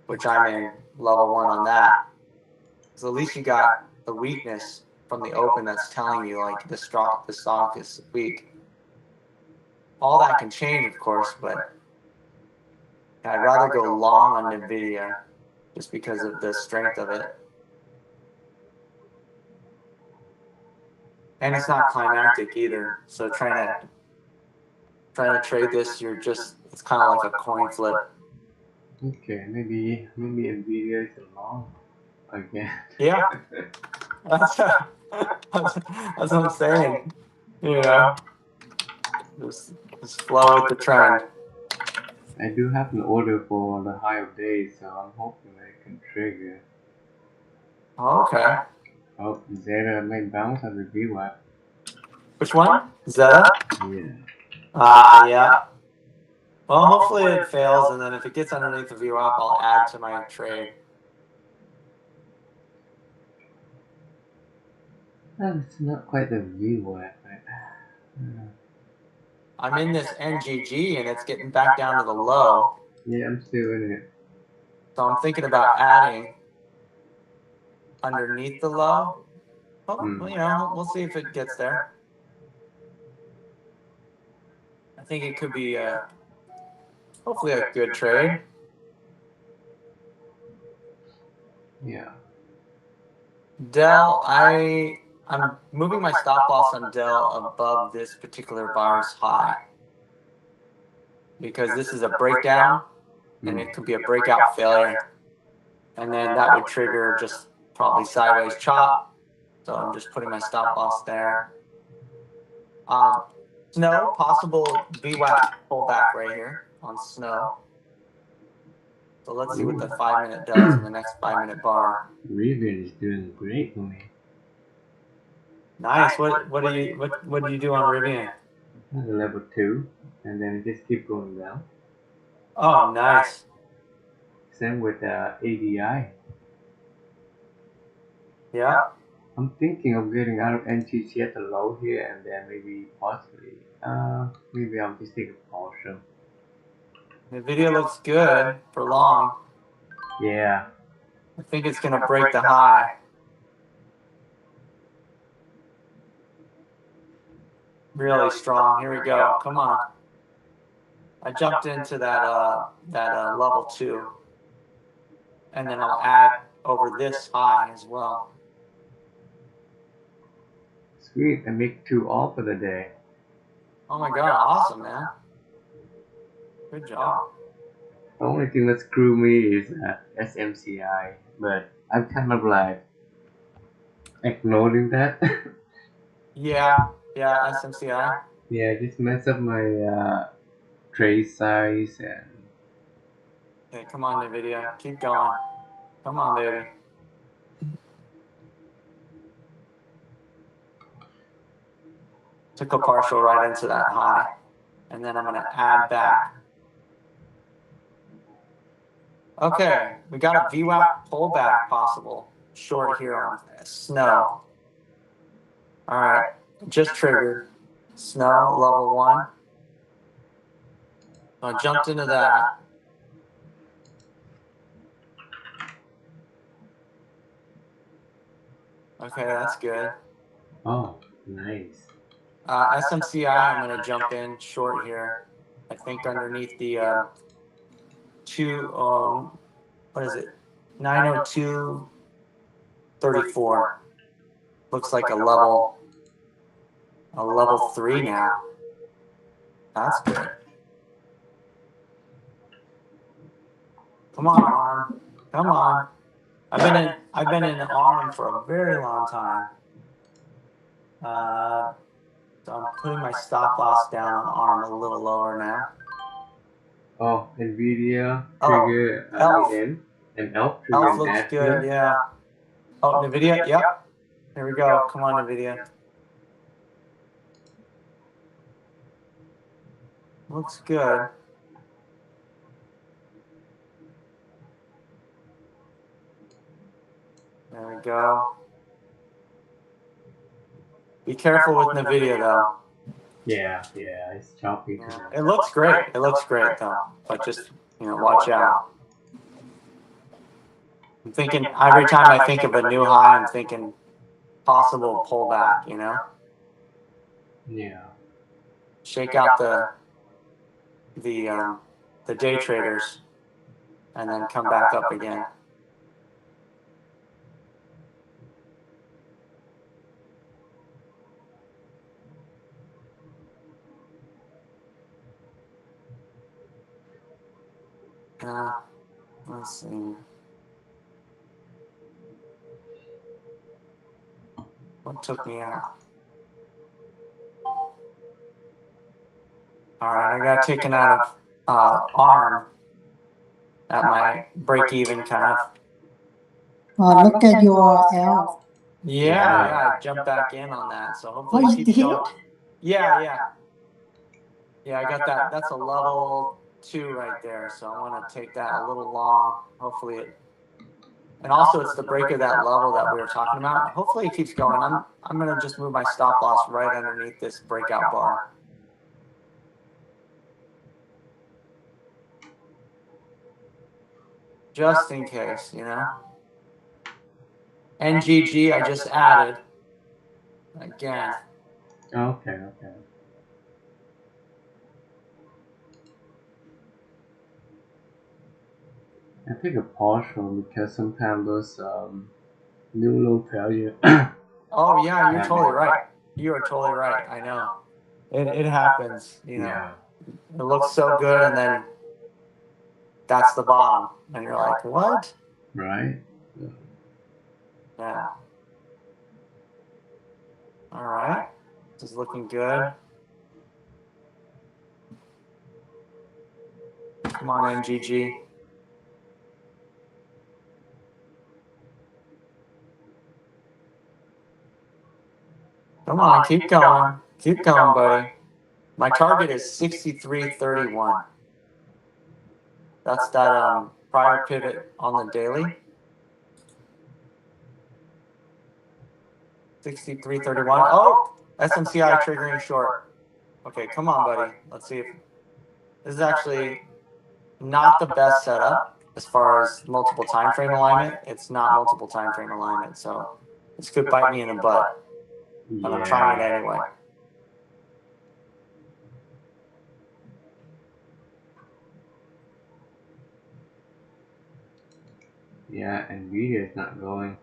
which I'm in level 1 on that. So at least you got the weakness from the open that's telling you like the stock is weak. All that can change, of course, but I'd rather go long on NVIDIA just because of the strength of it. And it's not climactic either. So trying to trade this, it's kind of like a coin flip. Okay, maybe NVIDIA is long again. Yeah, that's what I'm saying. Just flow with the trend. I do have an order for the high of days, so I'm hoping I can trigger. Okay. Oh, Zeta may bounce at the VWAP. Which one? Zeta? Yeah. Yeah. Well, hopefully it fails, and then if it gets underneath the VWAP, I'll add to my trade. Well, it's not quite the VWAP, but I'm in this NGG, and it's getting back down to the low. yeah, I'm still in it. So I'm thinking about adding underneath the low. Well, we'll see if it gets there. I think it could be hopefully a good trade. Yeah. Dell, I'm moving my stop loss on Dell above this particular bar's high because this is a breakdown and it could be a breakout failure. And then that would trigger just probably sideways chop. So I'm just putting my stop loss there. Snow, possible VWAP pullback right here on Snow. So let's see what the 5-minute does in the next 5-minute bar. Rivian is doing great for me. Nice. What do you do on Rivian? Level 2, and then it just keep going down. Oh, nice. Same with ADI. Yeah. I'm thinking of getting out of NTT at the low here, and then maybe possibly, maybe I'll just take a portion. The video looks good for long. Yeah. I think it's gonna break the high. Really strong. Here we go. Come on. I jumped into that level 2, and then I'll add over this high as well. Sweet, I make 2 all for the day. Oh my god, awesome, man. Good job. The only thing that screw me is SMCI, but I'm kind of like ignoring that. Yeah, SMCI. Yeah, just mess up my tray size and. Okay, come on, NVIDIA. Keep going. Come on, baby. Took a partial right into that high. And then I'm going to add back. Okay, we got a VWAP pullback possible. Short here on Snow. All right, just triggered. Snow, level 1. I jumped into that. Okay, that's good. Oh, nice. SMCI, I'm going to jump in short here. I think underneath the what is it? 902.34. Looks like a level 3 now. That's good. Come on, ARM. Come on. I've been in ARM for a very long time. So I'm putting my stop loss down on ARM a little lower now. Oh, NVIDIA trigger ELF. in and ELF trigger ELF looks good, yeah. Oh, NVIDIA, yep. Here we go. Come on, NVIDIA. Looks good. There we go. Be careful with NVIDIA though. Yeah, it's choppy. Yeah. It looks great. It looks great though. But just, watch out. I'm thinking, every time I think of a new high, I'm thinking possible pullback, Yeah. Shake out the day traders and then come back up again. Let's see. What took me out? All right, I got taken out of ARM at my break-even kind of. Look at your ELF. Yeah, I jumped back in on that, so hopefully Oh, it you keeps did? going. Yeah, I got that. That's a level 2 right there, so I want to take that a little long. Hopefully it. And also, it's the break of that level that we were talking about. Hopefully, it keeps going. I'm gonna just move my stop loss right underneath this breakout bar. Just in case, NGG, I just added again. Okay. I take a partial because sometimes those new low failure. Oh yeah, you're totally right. You are totally right. I know. It happens. Yeah. It looks so good, and then that's the bottom, and you're like, what? Right. Yeah. All right. This is looking good. Come on, NGG. Come on, keep going. Keep going, buddy. My target is 63.31. That's that prior pivot on the daily. 63.31. Oh, SMCI triggering short. Okay, come on, buddy. Let's see if this is actually not the best setup as far as multiple time frame alignment. It's not multiple time frame alignment, so this could bite me in the butt. But I'm trying it anyway. Yeah, NVIDIA is not going.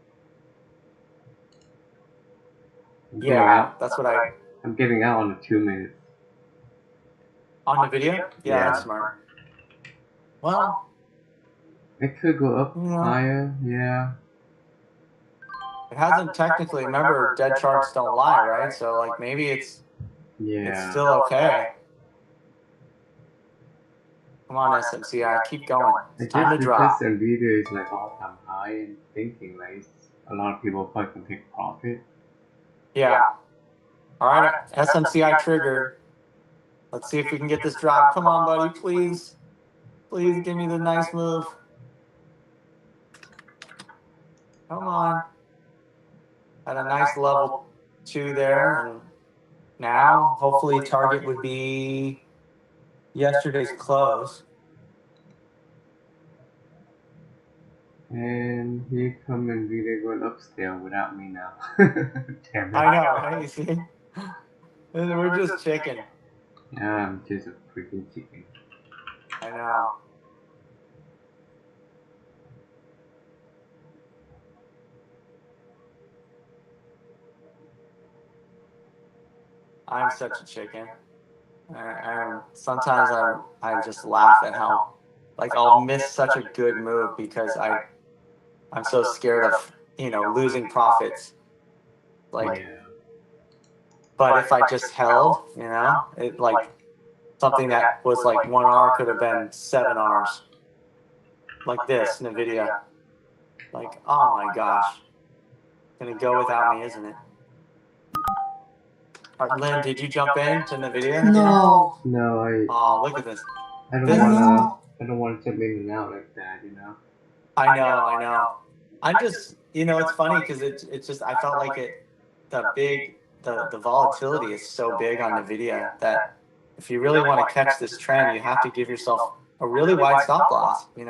Yeah, that's what I'm getting out on the 2 minutes. On the video? Yeah, that's smart. Well, it could go up higher. Yeah. It hasn't technically. Remember, dead charts don't lie, right? So like maybe it's still okay. Come on, SMCI, keep going. It's time to drop. Because NVIDIA is like all-time high and thinking like a lot of people probably can take profit. Yeah. All right, SMCI triggered. Let's see if we can get this drop. Come on, buddy, please. Please give me the nice move. Come on. Had a nice level 2 there, and now hopefully target would be yesterday's close. And here come NVIDIA going upstairs without me now. Damn it. I know, right? You see? We're just chicken. Yeah, I'm just a freaking chicken. I know. I'm such a chicken. Sometimes I just laugh at how, like, I'll miss such a good move because I'm so scared of, losing profits. Like, Yeah. but if I just held, it like something that was like 1 R could have been 7 Rs. Like this, NVIDIA. Like, oh my gosh. Gonna go without me, isn't it? Lynn, did you jump in to NVIDIA? No, No, Oh, look at this. I don't This- wanna. I don't want to jump in and out like that. I know. I'm just, it's funny because it's just, I felt like the volatility is so big on NVIDIA that if you really want to catch this trend, you have to give yourself a really wide stop loss. You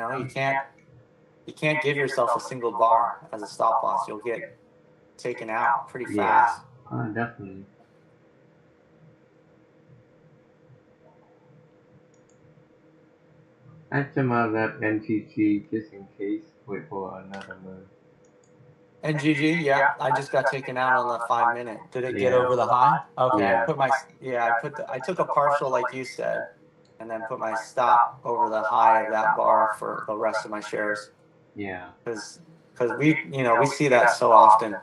can't give yourself a single bar as a stop loss. You'll get taken out pretty fast. Definitely. I jump out of that NTG just in case. Wait for another move. NGG, yeah, I just got taken out on the 5 minute. Did it get Yeah. over the high? Okay, Yeah. I took a partial like you said, and then put my stop over the high of that bar for the rest of my shares. Yeah. Because we see that so often.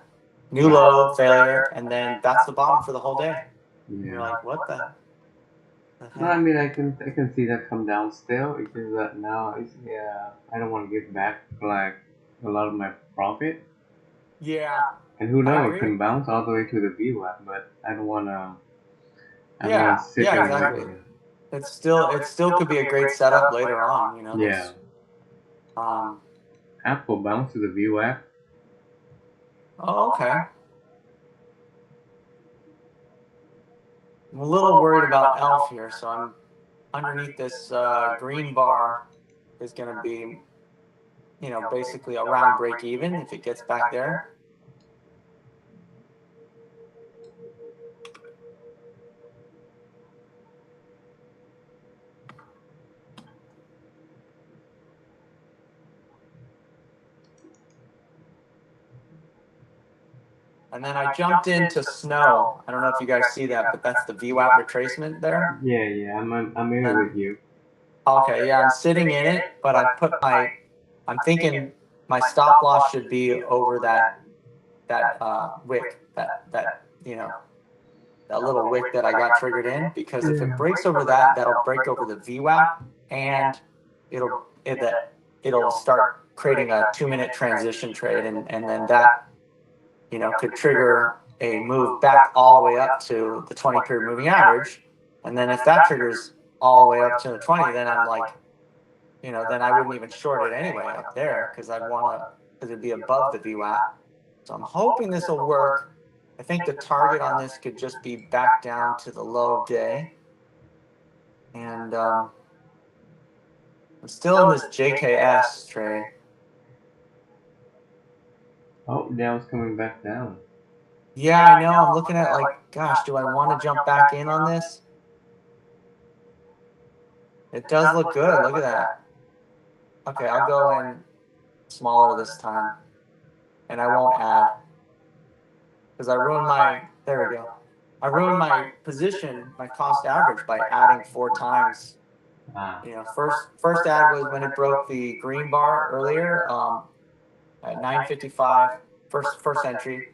New low, failure, and then that's the bottom for the whole day. And you're like, what the No, I heck? mean I can see that come down still. It's just that now I don't want to give back like a lot of my profit. Yeah. And who I knows, agree. it can bounce all the way to the VWAP, but I don't wanna. I don't Yeah, wanna sit yeah, there exactly. and It still could be a great setup later on. yeah. Apple bounce to the VWAP. Oh, okay. I'm a little worried about ELF here, so I'm underneath this green bar is going to be, basically around break even if it gets back there. And then I jumped into snow. I don't know if you guys see that, but that's the VWAP retracement there. Yeah, I'm in it with you. Okay, yeah, I'm sitting in it, but I'm thinking my stop loss should be over that wick, that little wick that I got triggered in, because if it breaks over that, that'll break over the VWAP, and it'll start creating a 2 minute transition trade, and then that could trigger a move back all the way up to the 20 period moving average. And then if that triggers all the way up to the 20, then I'm like, then I wouldn't even short it anyway up there because it'd be above the VWAP. So I'm hoping this will work. I think the target on this could just be back down to the low of day. And I'm still in this JKS trade. Oh, Dow's coming back down. Yeah, I know. I'm looking at like, gosh, do I want to jump back in on this? It does look good. Look at that. Okay, I'll go in smaller this time. And I won't add. Because I ruined there we go. I ruined my position, my cost average by adding 4 times. First ad was when it broke the green bar earlier at 9:55, first entry.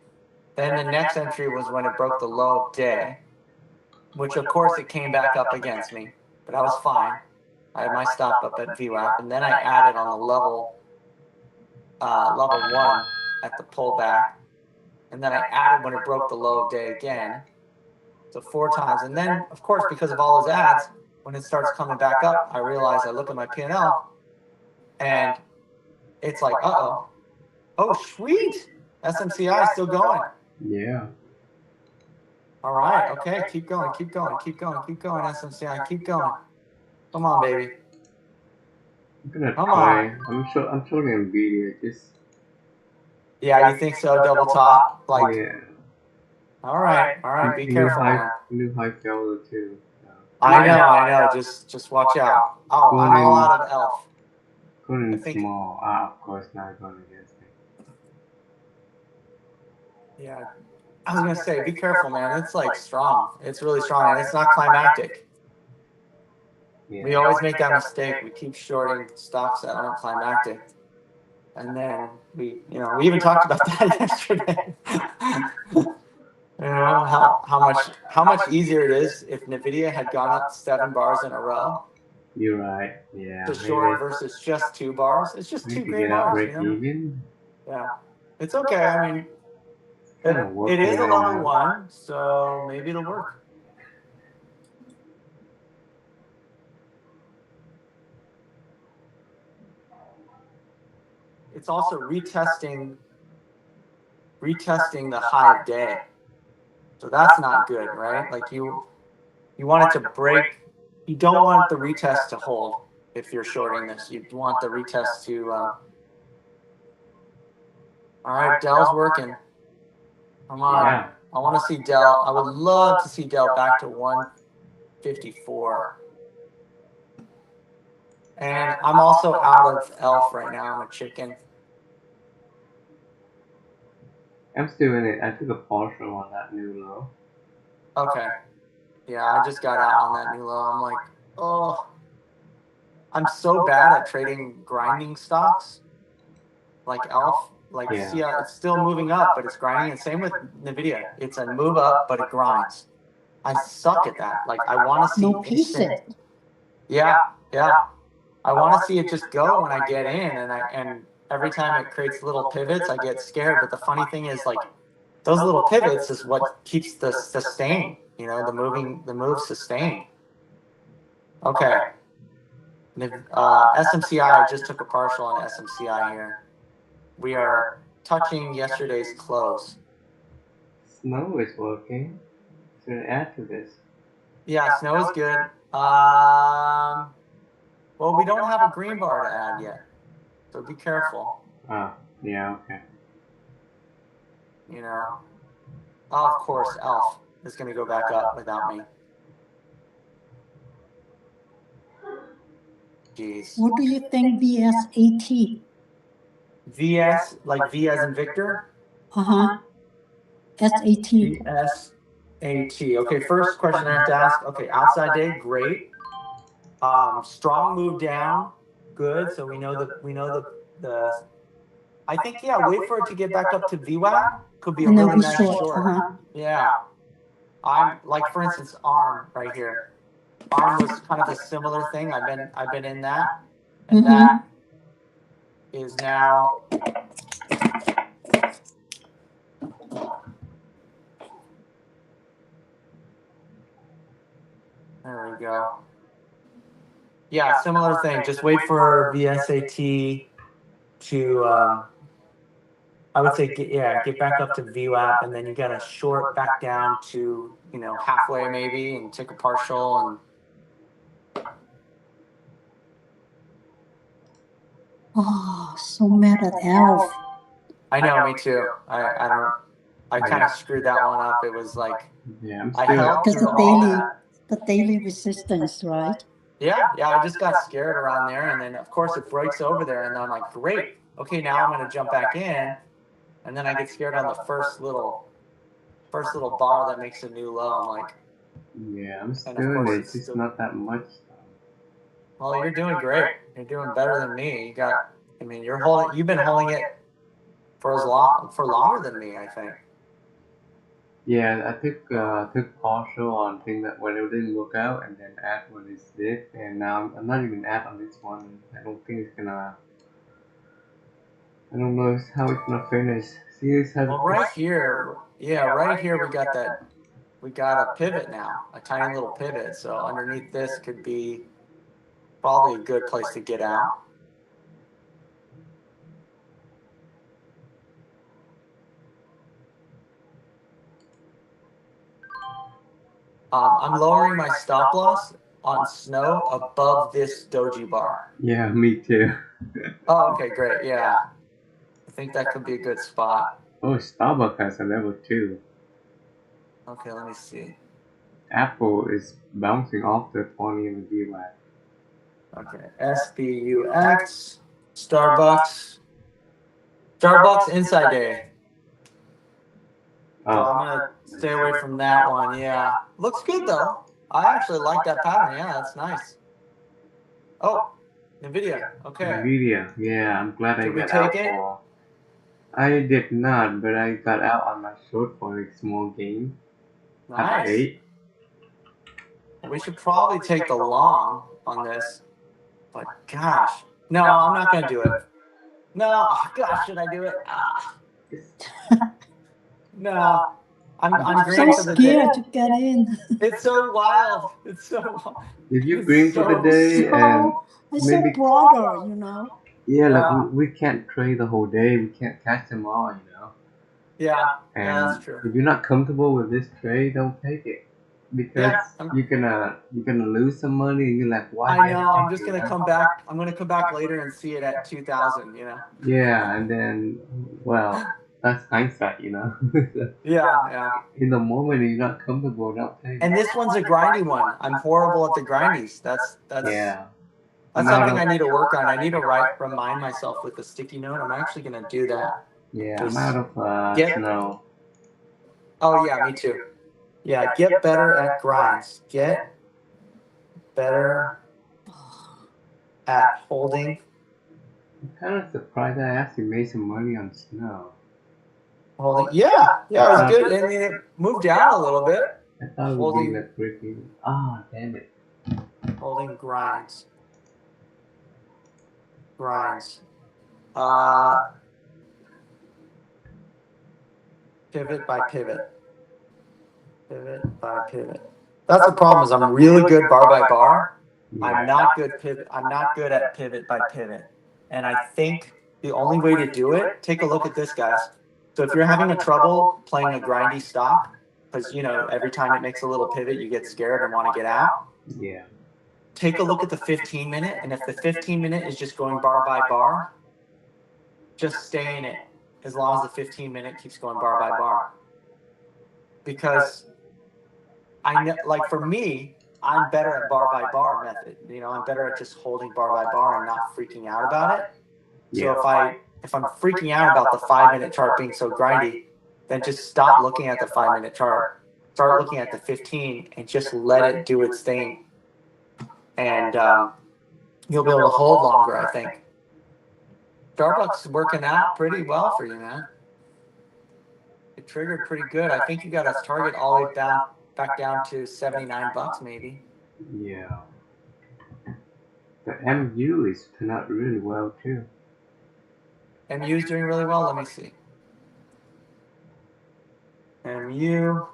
Then the next entry was when it broke the low of day, which of course it came back up against me, but I was fine. I had my stop up at VWAP, and then I added on the level 1 at the pullback, and then I added when it broke the low of day again. So 4 times, and then of course because of all those ads, when it starts coming back up, I realize I look at my P&L, and it's like, oh sweet, SMCI is still going. Yeah. All right, okay, keep going, SMCI, keep going. Come on, baby. I'm gonna Come try. on. I'm showing NVIDIA. Just Yeah, you think so? Double top, like. yeah. All right, be careful, man. New high failure too. So. I know. Just watch out. Oh, I'm all out of ELF. Going I think- small. Of course not going against me. Yeah, I was gonna say, be careful, man. It's like strong. It's really strong, and it's not climactic. Yeah. We always make that mistake. We keep shorting stocks that aren't climactic, and then we even talked about that yesterday. How much easier it is if Nvidia had gone up 7 bars in a row You're right. Yeah. to short versus just 2 bars. It's just 2 maybe green get out bars, break even. Yeah, it's okay. I mean, Kind of it working is a right level now. 1, so maybe it'll work. It's also retesting the high of day. So that's not good, right? Like you want it to break. You don't want the retest to hold if you're shorting this. You want the retest to. All right, Dell's working. Come on. Yeah. I want to see Dell. I would love to see Dell back to 154. And I'm also out of ELF right now. I'm a chicken. I'm still in it. I took a partial on that new low. Okay. Yeah, I just got out on that new low. I'm like, oh. I'm so bad at trading grinding stocks, like ELF. Like, Yeah. see, it's still moving up, but it's grinding. And same with Nvidia. It's a move up, but it grinds. I suck at that. Like, I want to see No pieces. Yeah. I want to see it just go when I get in, and every time it creates little pivots, I get scared. But the funny thing is, like, those little pivots is what keeps the sustain. The move sustained. Okay. SMCI, I just took a partial on SMCI here. We are touching yesterday's close. Snow is working. Should I add to this? Yeah, snow is good. Well, we don't have a green bar to add yet, so be careful. Oh, yeah, okay. Of course, ELF is going to go back up without me. Jeez. What do you think VSAT? VS, like V as in Victor? Uh-huh. SAT. VSAT. Okay, first question I have to ask. Okay, outside day, great. Strong move down, good. So we know the. I think wait for it to get back up to VWAP. Could be a And then really be nice short, short. uh-huh. Yeah, I'm like, for instance, ARM right here. ARM was kind of a similar thing. I've been in that, and that is now. There we go. Yeah, similar thing. Just wait for VSAT to, I would say, get back up to VWAP, and then you got to short back down to, halfway maybe, and take a partial. And Oh, so mad at ELF. I know, me too. I kind of screwed that one up. It was like, yeah, I'm I still. held Because through all that. the daily resistance, right? Yeah, I just got scared around there, and then of course it breaks over there, and I'm like, great, okay, now I'm gonna jump back in, and then I get scared on the first little bar that makes a new low. I'm like, Yeah, I'm still course in it. it's It's still- not that much. well, you're doing great. You're doing better than me. You've been holding it for longer than me, I think. Yeah, I took partial on thing that when it didn't work out, and then add when it did, and now I'm not even add on this one. I don't think it's gonna. I don't know how it's gonna finish. See, this has. Well, right here we got a pivot now, a tiny little pivot. So underneath this could be probably a good place to get out. I'm lowering my stop loss on snow above this doji bar. Yeah, me too. Oh, okay, great. Yeah, I think that could be a good spot. Oh, Starbucks has a level 2. Okay, let me see. Apple is bouncing off the 20 in the VWAP. Okay, SBUX, Starbucks inside day. So I'm gonna stay away from that one. Yeah, looks good though. I actually like that pattern. Yeah, that's nice. Oh, Nvidia. Okay. Nvidia. Yeah, I'm glad I Did we got out take it? for. I did not, but I got out on my short for a small game. At Nice. 8. We should probably take the long on this. But gosh, no, I'm not gonna do it. No, oh, gosh, should I do it? Ah. No, I'm green So for the day. scared to get in. It's so wild. It's so wild. If you It's green for the so day and So I said maybe brother, you know. yeah, like Yeah. we can't trade the whole day. We can't catch them all, you know. Yeah, And yeah, that's true. if you're not comfortable with this trade, don't take it because Yeah, you're gonna lose some money and you're like, why? I did know. I'm take just it, gonna you know? come back. I'm gonna come back later and see it at 2,000. You know. Yeah, and then well, that's hindsight, you know. Yeah, yeah. In the moment you're not comfortable, don't take And it. this one's a grindy one. I'm horrible at the grindies. That's Yeah. that's Amount something of- I need to work on. I need to remind myself with the sticky note. I'm actually gonna do that. Yeah, Just I'm out of get- snow. Oh yeah, me too. Yeah, get better at grinds. Get better at holding. I'm kind of surprised I actually made some money on snow. Holding. Yeah, it was good. I mean, it moved down a little bit. I thought it would Holding- be like pretty. Ah, damn it. Holding grinds. Grinds. Pivot by pivot. Pivot by pivot. That's the problem. Is I'm really good bar by bar. I'm not good pivot. I'm not good at pivot by pivot. And I think the only way to do it, take a look at this, guys. So if you're having a trouble playing a grindy stock, because you know every time it makes a little pivot, you get scared and want to get out. Yeah. Take a look at the 15-minute, and if the 15-minute is just going bar by bar, just stay in it as long as the 15-minute keeps going bar by bar. Because I know, like for me, I'm better at bar by bar method. You know, I'm better at just holding bar by bar and not freaking out about it. So if I'm freaking out about the 5-minute chart being so grindy, then just stop looking at the 5-minute chart. Start looking at the 15 and just let it do its thing. And you'll be able to hold longer, I think. Starbucks is working out pretty well for you, man. It triggered pretty good. I think you got us target all the way back down to $79 maybe. Yeah. The MU is turned out really well too. MU's doing really well. Let me see. MU.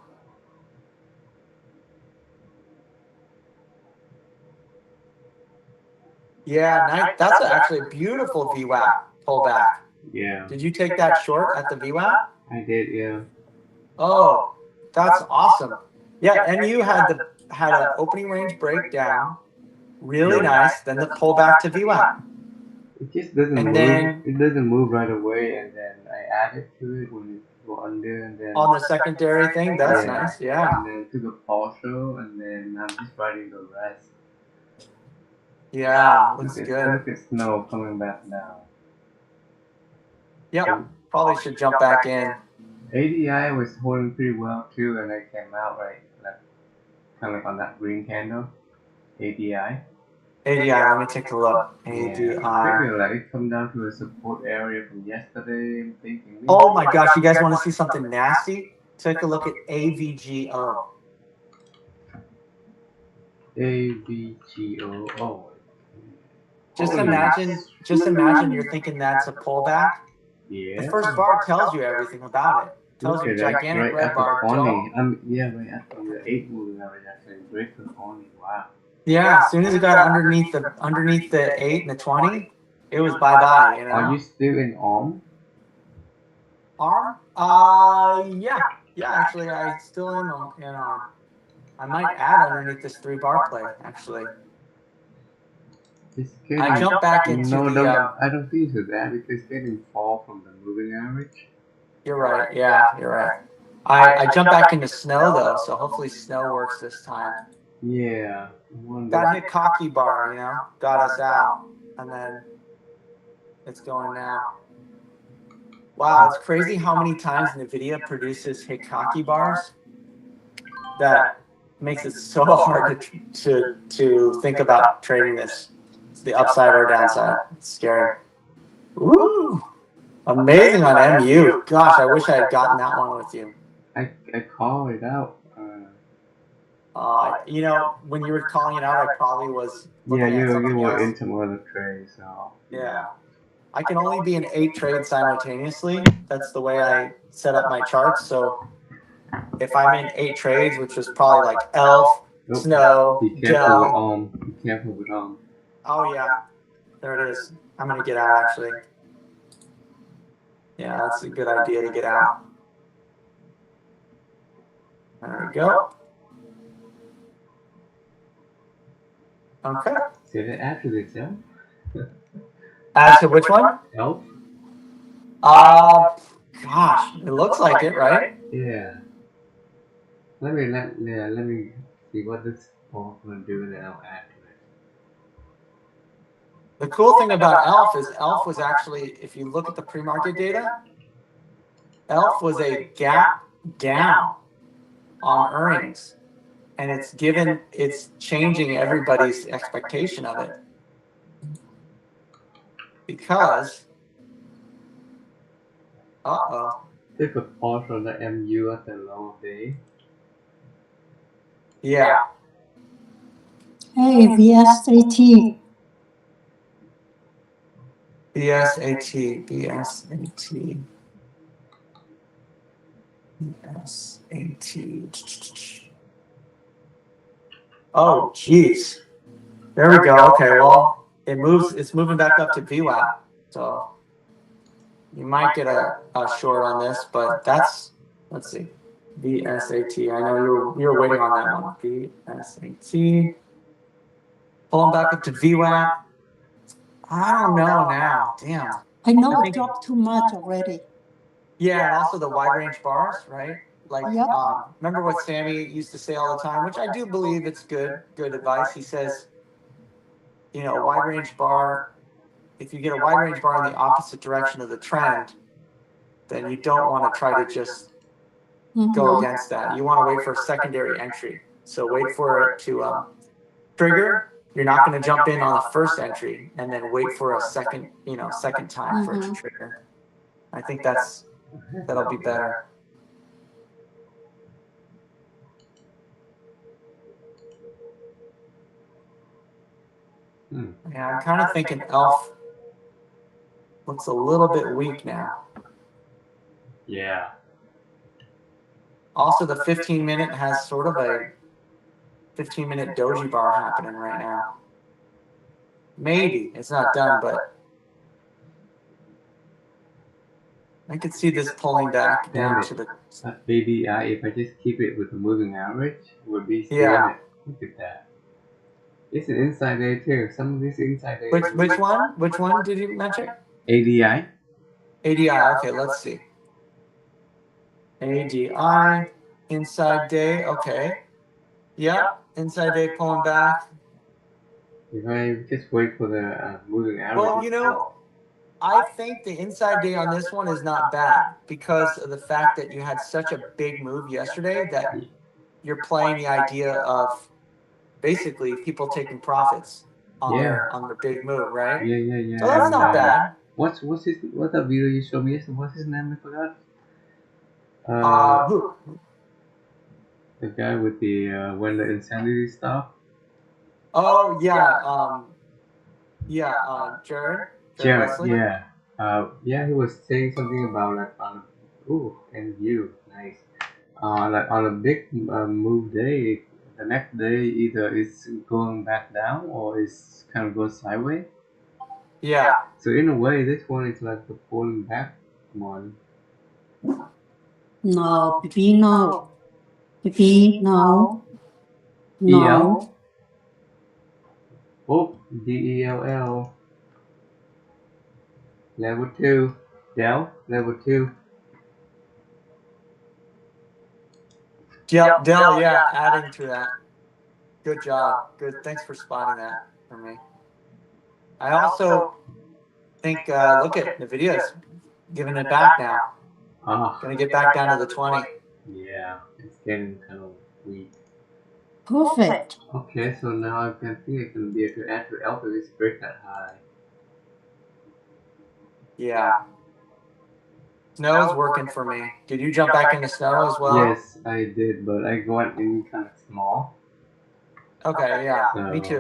Yeah, nice. That's actually a beautiful VWAP pullback. Yeah. Did you take that short at the VWAP? I did, yeah. Oh, that's awesome. Yeah, MU had an opening range breakdown, really nice. Then the pullback to VWAP. It just doesn't And move. then- It doesn't move right away, and then I added to it when it go under, and then On the secondary thing, that's Yeah. nice. Yeah, and then to the partial, and then I'm just writing the rest. yeah, looks Look good. at snow coming back now. Yep, probably should jump back in. ADI was holding pretty well too, and I came out right, like kind of like on that green candle. ADI. ADI, let me take a look. Yeah, ADI. I figure like it come down to a support area from yesterday. I'm thinking. Oh my gosh, you guys want to see something nasty? Take a look at AVGO. AVGO. Oh. Just Holy imagine you're thinking that's a pullback. Yeah. The first bar tells you everything about it. Tells Look you at that, gigantic right red at bar. the corny. Yeah, right after the 8 moving average actually break the corny. Wow. Yeah, as soon as it got underneath the 8 and the 20, it was bye bye. You know. Are you still in ARM? Arm? Yeah. Actually, I still am in arm. I might add underneath this 3-bar play. Actually, It's getting, I jumped back into no, the. I don't think so that because it's getting fall from the moving average. You're right. Yeah, you're right. I jumped back into snow though, so hopefully snow works this time. Yeah. I wonder. That Hikaki bar, you know, got us out, and then it's going now. Wow, it's crazy how many times NVIDIA produces Hikaki bars that makes it so hard to think about trading this. It's the upside or downside. It's scary. Woo! Amazing on MU. Gosh, I wish I had gotten that one with you. I call it out. You know, when you were calling it out, I probably was Yeah, looking at you something were else. in some other trade, so. Yeah. I can only be in 8 trades simultaneously. That's the way I set up my charts. So if I'm in 8 trades, which is probably like ELF, Nope. Snow, Be careful with Dell. Be careful with Oh yeah, there it is. I'm gonna get out actually. Yeah, that's a good idea to get out. There we go. Okay. Did it add to this, yeah? Add to which one? ELF? Gosh, it looks like it, right? Yeah. Let me see what this ball's gonna do, and then I'll add to it. The cool thing about ELF is ELF was actually, if you look at the pre-market data, ELF was a gap down on earnings, and it's changing everybody's expectation of it because Take a pause on the MU at the low day. Yeah. Hey, VSAT. BSAT. Oh, jeez. There we go. Okay, well, it's moving back up to VWAP. So you might get a short on this, but let's see. VSAT. I know you're waiting on that one. VSAT. Pulling back up to VWAP. I don't know now. Damn. I know it dropped too much already. Yeah, and also the wide range bars, right? Like, Yep. Remember what Sammy used to say all the time, which I do believe it's good advice. He says, you know, a wide range bar, if you get a wide range bar in the opposite direction of the trend, then you don't want to try to just go against that. You want to wait for a secondary entry. So wait for it to trigger. You're not going to jump in on the first entry and then wait for a second time for it to trigger. I think that'll be better. Yeah, I'm kind of thinking ELF looks a little bit weak now. Yeah. Also, the 15-minute has sort of a 15-minute doji bar happening right now. Maybe it's not done, but I could see this pulling back down to the. BDI, if I just keep it with the moving average, would be still Yeah. it. Look at that. It's an inside day too. Some of these inside day. Which one? Which one did you mention? ADI. ADI. Okay, let's see. ADI inside day. Okay. Yep. Inside day pulling back. If I just wait for the moving average. Well, you know, I think the inside day on this one is not bad because of the fact that you had such a big move yesterday that you're playing the idea of basically people taking profits on their big move, right? Yeah. So that's not bad. What's that video you showed me yesterday? What's his name? I forgot. Who? The guy with the when the insanity stuff. Oh yeah, Jared. Jared, yeah. He was saying something about like and you nice. Like on a big move day, the next day either it's going back down or it's kind of goes sideways. Yeah. So in a way, this one is like the pulling back one. No, PP, no. PP, no. No. Oh, DELL. Level 2. Dell, level 2. Dell, yeah, adding to that. Good job. Good. Thanks for spotting that for me. I also think, look at NVIDIA's giving it back now. Ah, Gonna get back down to the 20. yeah, it's getting kind of weak. Perfect. Okay, so now I can think I can be able to add to alpha this break that high. Yeah. Snow's working for me. Did you jump back into snow as well? Yes, I did, but I got in kind of small. Okay, yeah. So Me too.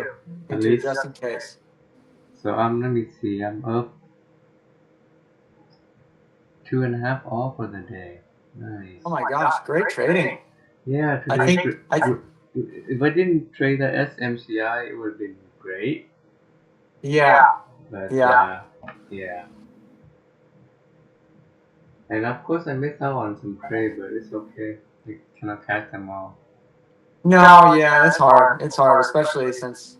Me at too, least, just in case. so let me see, I'm up 2.5 off for the day. Nice. Oh my gosh, great trading. Yeah, I think if I didn't trade the SMCI, it would have been great. yeah. But Yeah. yeah. And of course, I missed out on some trade, but it's okay. I cannot catch them all. No, yeah, it's hard. It's hard, especially since.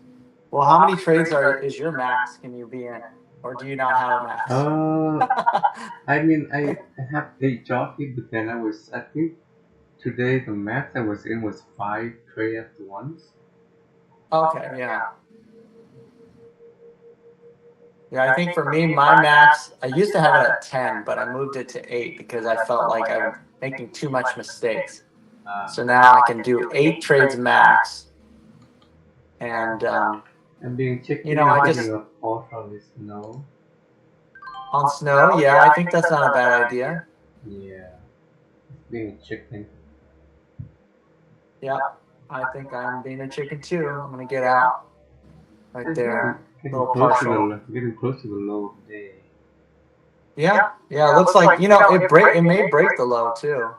Well, how many trades is your max can you be in, or do you not have a max? I mean, I have 8 jockeys, but then I think today the max I was in was 5 trade at once. Okay, yeah. Yeah, I think for me, my max, I used to have it at 10, but I moved it to 8 because I felt like I was making too much mistakes. So now I can do 8 trades max. And, I'm being checked. you know, I just. Off on this snow. On snow, yeah, I think that's not a bad idea. Yeah. It's being a chicken. Yeah, I think I'm being a chicken too. I'm going to get out right there. Getting close to the low of the day. Yeah, yeah. It looks like it may break the low too.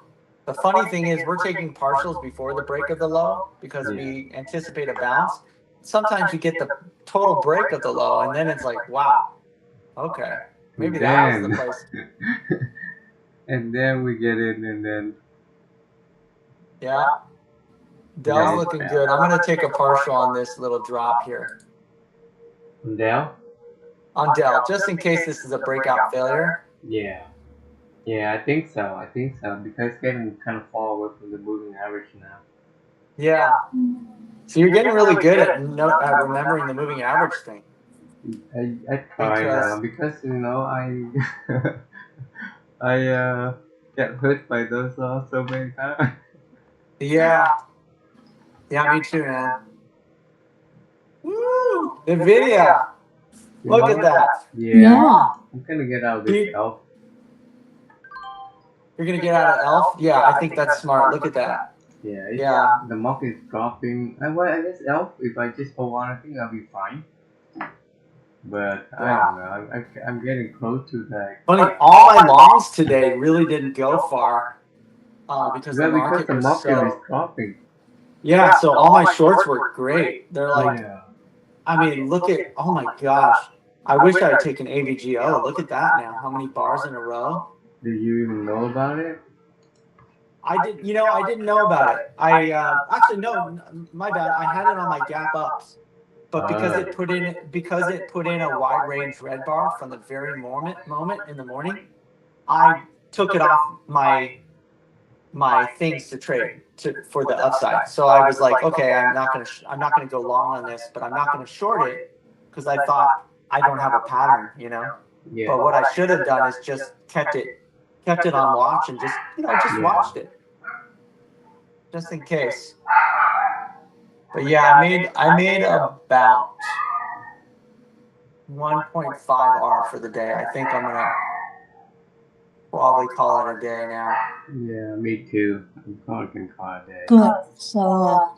The funny thing is, we're taking partials before the break of the low because we anticipate a bounce. Sometimes you get the total break of the low, and then it's like, wow, okay, maybe that was the place. And then we get in, and then yeah, Dell's looking good. I'm gonna take a partial on this little drop here. On Dell? On Dell, just in case this is a breakout failure. Yeah. Yeah, I think so. Because it's getting kind of far away from the moving average now. Yeah. So you're getting really good at remembering the moving average thing. I try because I get hurt by those so many times. Yeah. Yeah, me too, man. Woo! NVIDIA. Look at that. Yeah. I'm gonna get out of this elf. You're gonna get out of elf? Yeah, I think that's smart. Look at that. Yeah. The market is dropping. I guess elf. If I just hold on, I think I'll be fine. But I don't know. I'm getting close to that. Funny, all my longs today really didn't go far because the market was is dropping. Yeah, so all my shorts were great. They're like, I mean, look at, oh my gosh. I wish I had taken AVGO. Look at that now. How many bars in a row? Did you even know about it? I didn't know about it. I actually no, my bad. I had it on my gap ups, but because it put in a wide range red bar from the very moment in the morning, I took it off my things to trade for the upside. So I was like, okay, I'm not gonna go long on this, but I'm not gonna short it because I thought I don't have a pattern, Yeah. But what I should have done is just kept it on watch and just watched it. Just in case. But yeah, I made about 1.5 R for the day. I think I'm gonna probably call it a day now. Yeah, me too. I'm probably gonna call it a day. Good. So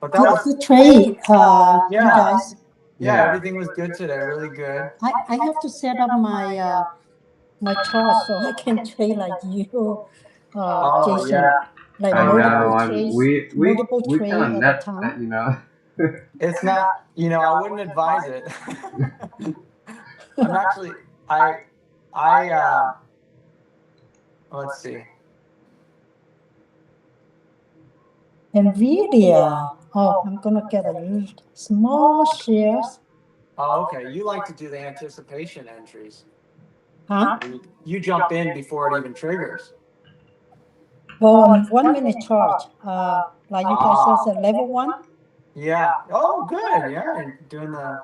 but that was the trade, you guys. Yeah, everything was good today. Really good. I have to set up my my chart so I can trade like you, Jason. Yeah. Like multiple trades at a time. It's not, I wouldn't advise it. I'm actually, let's see. NVIDIA. Oh, I'm gonna get a small shares. Oh, okay. You like to do the anticipation entries. Huh? You jump in before it even triggers. Well, on 1 minute chart, like you guys said, level 1. Yeah. Oh, good. Yeah, doing the.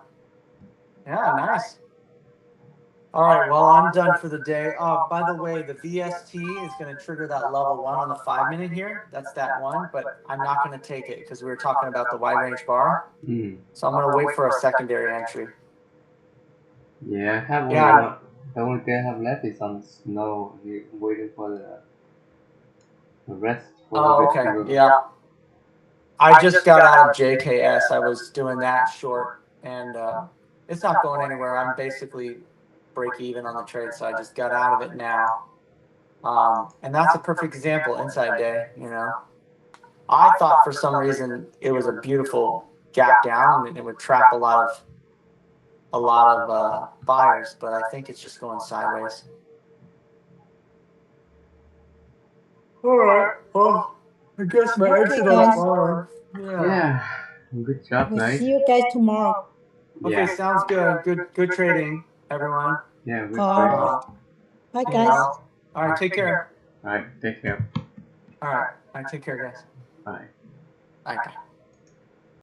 Yeah, nice. All right, well, I'm done for the day. By the way, the VST is going to trigger that level 1 on the 5-minute here. That's that one, but I'm not going to take it because we were talking about the wide range bar. So I'm going to wait for a secondary entry. Yeah, I have Yeah. one. The only thing I have left is on snow. I'm waiting for the rest. Oh, okay. Yeah. I just got out of JKS. I was doing that short, and it's not going anywhere. I'm basically break even on the trade, so I just got out of it now. And that's a perfect example, inside day. You know, I thought for some reason it was a beautiful gap down and it would trap a lot of buyers, but I think it's just going sideways. All right. Well, I guess my exit on tomorrow. Yeah. Good job, We'll mate. see you guys tomorrow. Okay, Yeah. sounds good. Good trading, everyone. Yeah, good All trading. right. Bye, You guys. know. All right, take care. Alright, take care. All right, take care, guys. Bye. Bye.